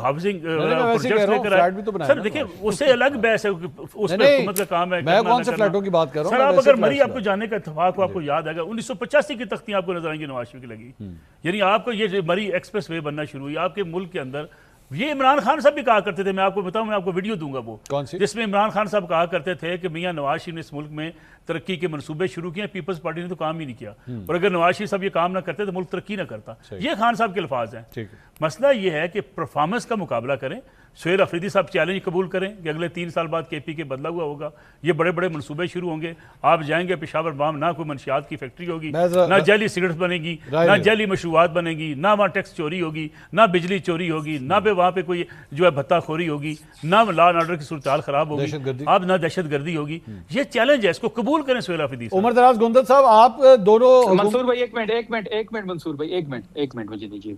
[SPEAKER 5] हाउसिंग
[SPEAKER 2] प्रोजेक्ट्स लेकर आए भी तो बनाए
[SPEAKER 5] सर, देखिए उससे अलग बहस है, उसमें हुकूमत का काम है।
[SPEAKER 2] मैं कौन से फ्लैटों की बात कर रहा हूं
[SPEAKER 5] सर, आप अगर मरी आपको जाने का इत्तेफाक हो, आपको याद आएगा 1985 की तख्तियां आपको नजर आएंगी नवाज शरीफ की लगी, यानी आपको ये जो मरी एक्सप्रेस वे बनना शुरू हुई आपके मुल्क के अंदर, ये इमरान खान साहब भी कहा करते थे, मैं आपको बताऊं, मैं आपको वीडियो दूंगा वो
[SPEAKER 2] कौन सी,
[SPEAKER 5] जिसमें इमरान खान साहब कहा करते थे कि मियां नवाज शरीफ ने इस मुल्क में तरक्की के मंसूबे शुरू किए, पीपल्स पार्टी ने तो काम ही नहीं किया, और अगर नवाज शरीफ साहब ये काम ना करते तो मुल्क तरक्की ना करता। ये खान साहब के अल्फाज हैं। मसला ये है कि परफॉर्मेंस का मुकाबला करें, सुहेल अफरीदी साहब चैलेंज कबूल करें कि अगले 3 साल बाद KPK बदला हुआ होगा, ये बड़े बड़े मनसूबे शुरू होंगे, आप जाएंगे पेशावर बाम, ना कोई मंशियात की फैक्ट्री होगी, ना जैली सिगरेट बनेगी, ना जैली मशरूबात बनेगी, ना वहाँ टैक्स चोरी होगी, ना बिजली चोरी होगी, ना पे वहाँ पे कोई जो है भत्ताखोरी होगी, ना लॉ एंड ऑर्डर की सूरत खराब होगी, अब ना दहशतगर्दी होगी। ये चैलेंज है, इसको कबूल करें सुहेल अफरीदी।
[SPEAKER 2] उमर दराज गुंदत साहब, आप दोनों
[SPEAKER 4] मंसूर भाई एक मिनट मंसूर भाई एक मिनट मुझे दीजिए।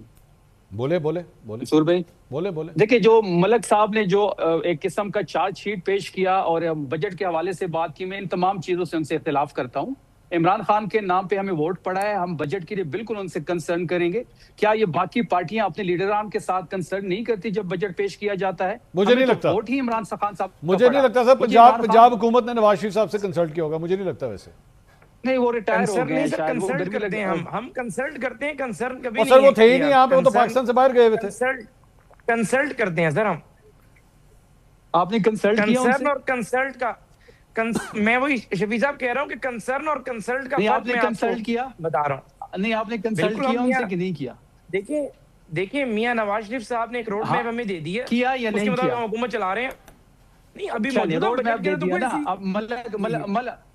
[SPEAKER 2] बोले
[SPEAKER 4] मंसूर भाई
[SPEAKER 2] बोले।
[SPEAKER 4] देखिए, जो मलक साहब ने जो एक किस्म का चार्जशीट पेश किया और बजट के हवाले से बात की, मैं इन तमाम चीजों से उनसे इख्तिलाफ करता हूँ। इमरान खान के नाम पे हमें वोट पड़ा है, हम बजट के लिए बिल्कुल उनसे कंसर्न करेंगे। क्या ये बाकी पार्टियां अपने लीडरान के साथ कंसर्न नहीं करती जब बजट पेश किया जाता है?
[SPEAKER 2] मुझे नहीं लगता
[SPEAKER 4] वोट ही इमरान खान साहब,
[SPEAKER 2] मुझे नहीं लगता सर पंजाब हुकूमत ने नवाज शरीफ साहब से कंसल्ट किया होगा, मुझे नहीं लगता। वैसे
[SPEAKER 4] नहीं, वो रिटायर हो गए हैं,
[SPEAKER 3] कंसल्ट करते हैं, हम कंसल्ट करते हैं, कंसर्न कभी
[SPEAKER 2] सर वो थे ही नहीं यहाँ पे, वो तो पाकिस्तान से बाहर गए हुए थे।
[SPEAKER 3] कंसल्ट करते हैं सर हम।
[SPEAKER 4] आपने कंसल्ट किया
[SPEAKER 3] कंसर्न और कंसल्ट का मैं वही शफी साहब कह रहा हूँ कि कंसर्न और कंसल्ट का
[SPEAKER 4] आपने कंसल्ट किया,
[SPEAKER 3] बता रहा हूँ।
[SPEAKER 4] नहीं, आपने कंसल्ट किया उनसे कि नहीं किया?
[SPEAKER 3] देखिए मियां नवाज शरीफ साहब ने एक रोड मैप हमें दे दिया,
[SPEAKER 4] किया या नहीं किया?
[SPEAKER 3] हम हुकूमत चला रहे हैं। नहीं, अभी
[SPEAKER 4] रोड मैप दे दिया ना। अब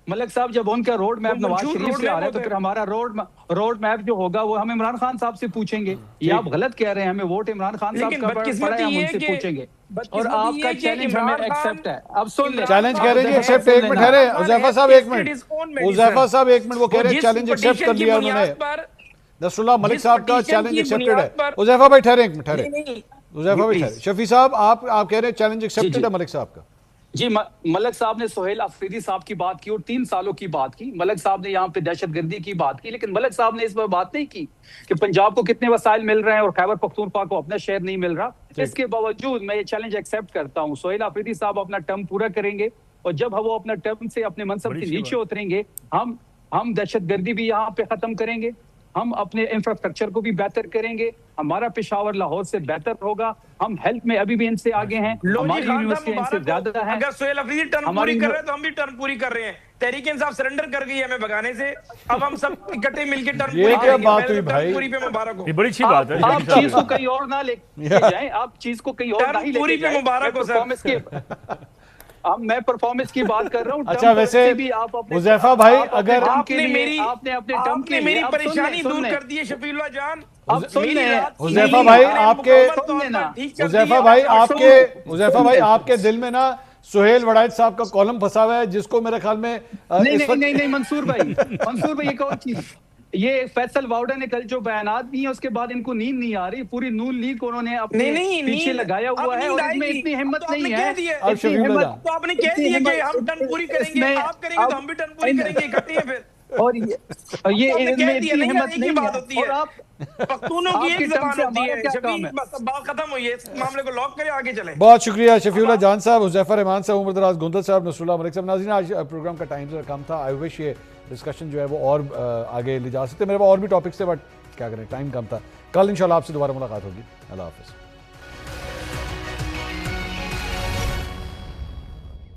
[SPEAKER 4] मलक साहब, जब उनका रोड मैप नवाज शरीफ से आ रहा है तो फिर हमारा रोड मैप जो होगा वो हम इमरान खान साहब से पूछेंगे। ये आप गलत कह रहे हैं, हमें वोट इमरान खान साहब का पड़ा है, हम उनसे पूछेंगे। और आपका चैलेंज हमें एक्सेप्ट है। अब सुन ले,
[SPEAKER 2] चैलेंज कह रहे हैं एक्सेप्ट। एक मिनट ठहरे उज़ैफा साहब, एक मिनट उज़ैफा साहब, एक मिनट। वो कह रहे हैं चैलेंज एक्सेप्ट कर लिया उन्होंने, नसरुल्लाह मलिक साहब का चैलेंज एक्सेप्टेड है। उज़ैफा भाई ठहरे, एक मिनट ठहरे, उज़ैफा भाई ठहरे। शफी साहब, आप कह रहे हैं चैलेंज एक्सेप्टेड है मलिक साहब का?
[SPEAKER 4] जी, मलक साहब ने सुहेल अफरीदी साहब की बात की और 3 सालों की बात की। मलक साहब ने यहाँ पे दहशतगर्दी की बात की, लेकिन मलक साहब ने इस पर बात नहीं की कि पंजाब को कितने वसाइल मिल रहे हैं और खैबर पख्तूनख्वा को अपना शेयर नहीं मिल रहा। इसके बावजूद मैं ये चैलेंज एक्सेप्ट करता हूँ, सुहेल अफरीदी साहब अपना टर्म पूरा करेंगे और जब वो अपना टर्म से अपने मनसब के नीचे उतरेंगे, हम दहशतगर्दी भी यहाँ पे खत्म करेंगे, हम अपने इंफ्रास्ट्रक्चर को भी बेहतर करेंगे, हमारा पेशावर लाहौर से बेहतर होगा, हम हेल्थ में अभी भी इनसे आगे हैं, हमारी यूनिवर्सिटी इनसे ज्यादा है।
[SPEAKER 3] अगर सुहेल अफरीदी टर्म पूरी कर रहे हैं तो हम भी टर्म पूरी कर रहे हैं। तहरीक इंसाफ सरेंडर कर गई है हमें भगाने से, अब हम सब इकट्ठे मिलकर टर्म पूरी करेंगे।
[SPEAKER 2] ये क्या बात हुई भाई?
[SPEAKER 3] पूरी पे मुबारक हो।
[SPEAKER 5] ये बड़ी अच्छी बात है।
[SPEAKER 4] आप चीज को कहीं और ना ले जाएं, आप चीज को कहीं और नहीं
[SPEAKER 3] पूरी पे मुबारक हो सर।
[SPEAKER 4] अब मैं परफॉर्मेंस की बात कर रहा हूँ।
[SPEAKER 2] अच्छा, वैसे हुज़ैफा भाई, अगर
[SPEAKER 3] आपने
[SPEAKER 4] आपने
[SPEAKER 3] मेरी परेशानी दूर कर दी है शफीउल्लाह जान।
[SPEAKER 2] हुज़ैफा भाई आपके दिल में ना सुहेल वड़ाइच साहब का कॉलम फंसा हुआ है, जिसको मेरे ख्याल में
[SPEAKER 4] नहीं मंसूर भाई एक और चीज, ये फैसल वाउडा ने कल जो बयानात दिए हैं उसके बाद इनको नींद नहीं आ रही। पूरी नून लीग उन्होंने अपने पीछे लगाया हुआ है और इसमें इतनी हिम्मत नहीं है।
[SPEAKER 3] तो आपने कह दिया कि हम टर्न पूरी करेंगे, आप करेंगे तो हम भी टर्न पूरी करेंगे, इकट्ठे हैं फिर।
[SPEAKER 4] और ये इनमें इतनी हिम्मत नहीं है। और आप
[SPEAKER 3] पख्तूनों की एक ज़बान होती है। शफीक बस बात खत्म हुई है, इस मामले को लॉक करें, आगे चलें।
[SPEAKER 2] बहुत शुक्रिया शफीउल्लाह जान साहब, हुज़ैफा रहमान साहब, उमर दराज गुंदल साहब, नसरुल्लाह मलिक साहब। नाज़रीन, आज प्रोग्राम का टाइम जरा कम था। आई विश ये डिस्कशन जो है वो और आगे ले जा सकते। मेरे पास और भी टॉपिक्स थे, बट क्या करें, टाइम कम था। कल इंशाल्लाह आपसे दोबारा मुलाकात होगी। अल्लाह हाफ़िज़।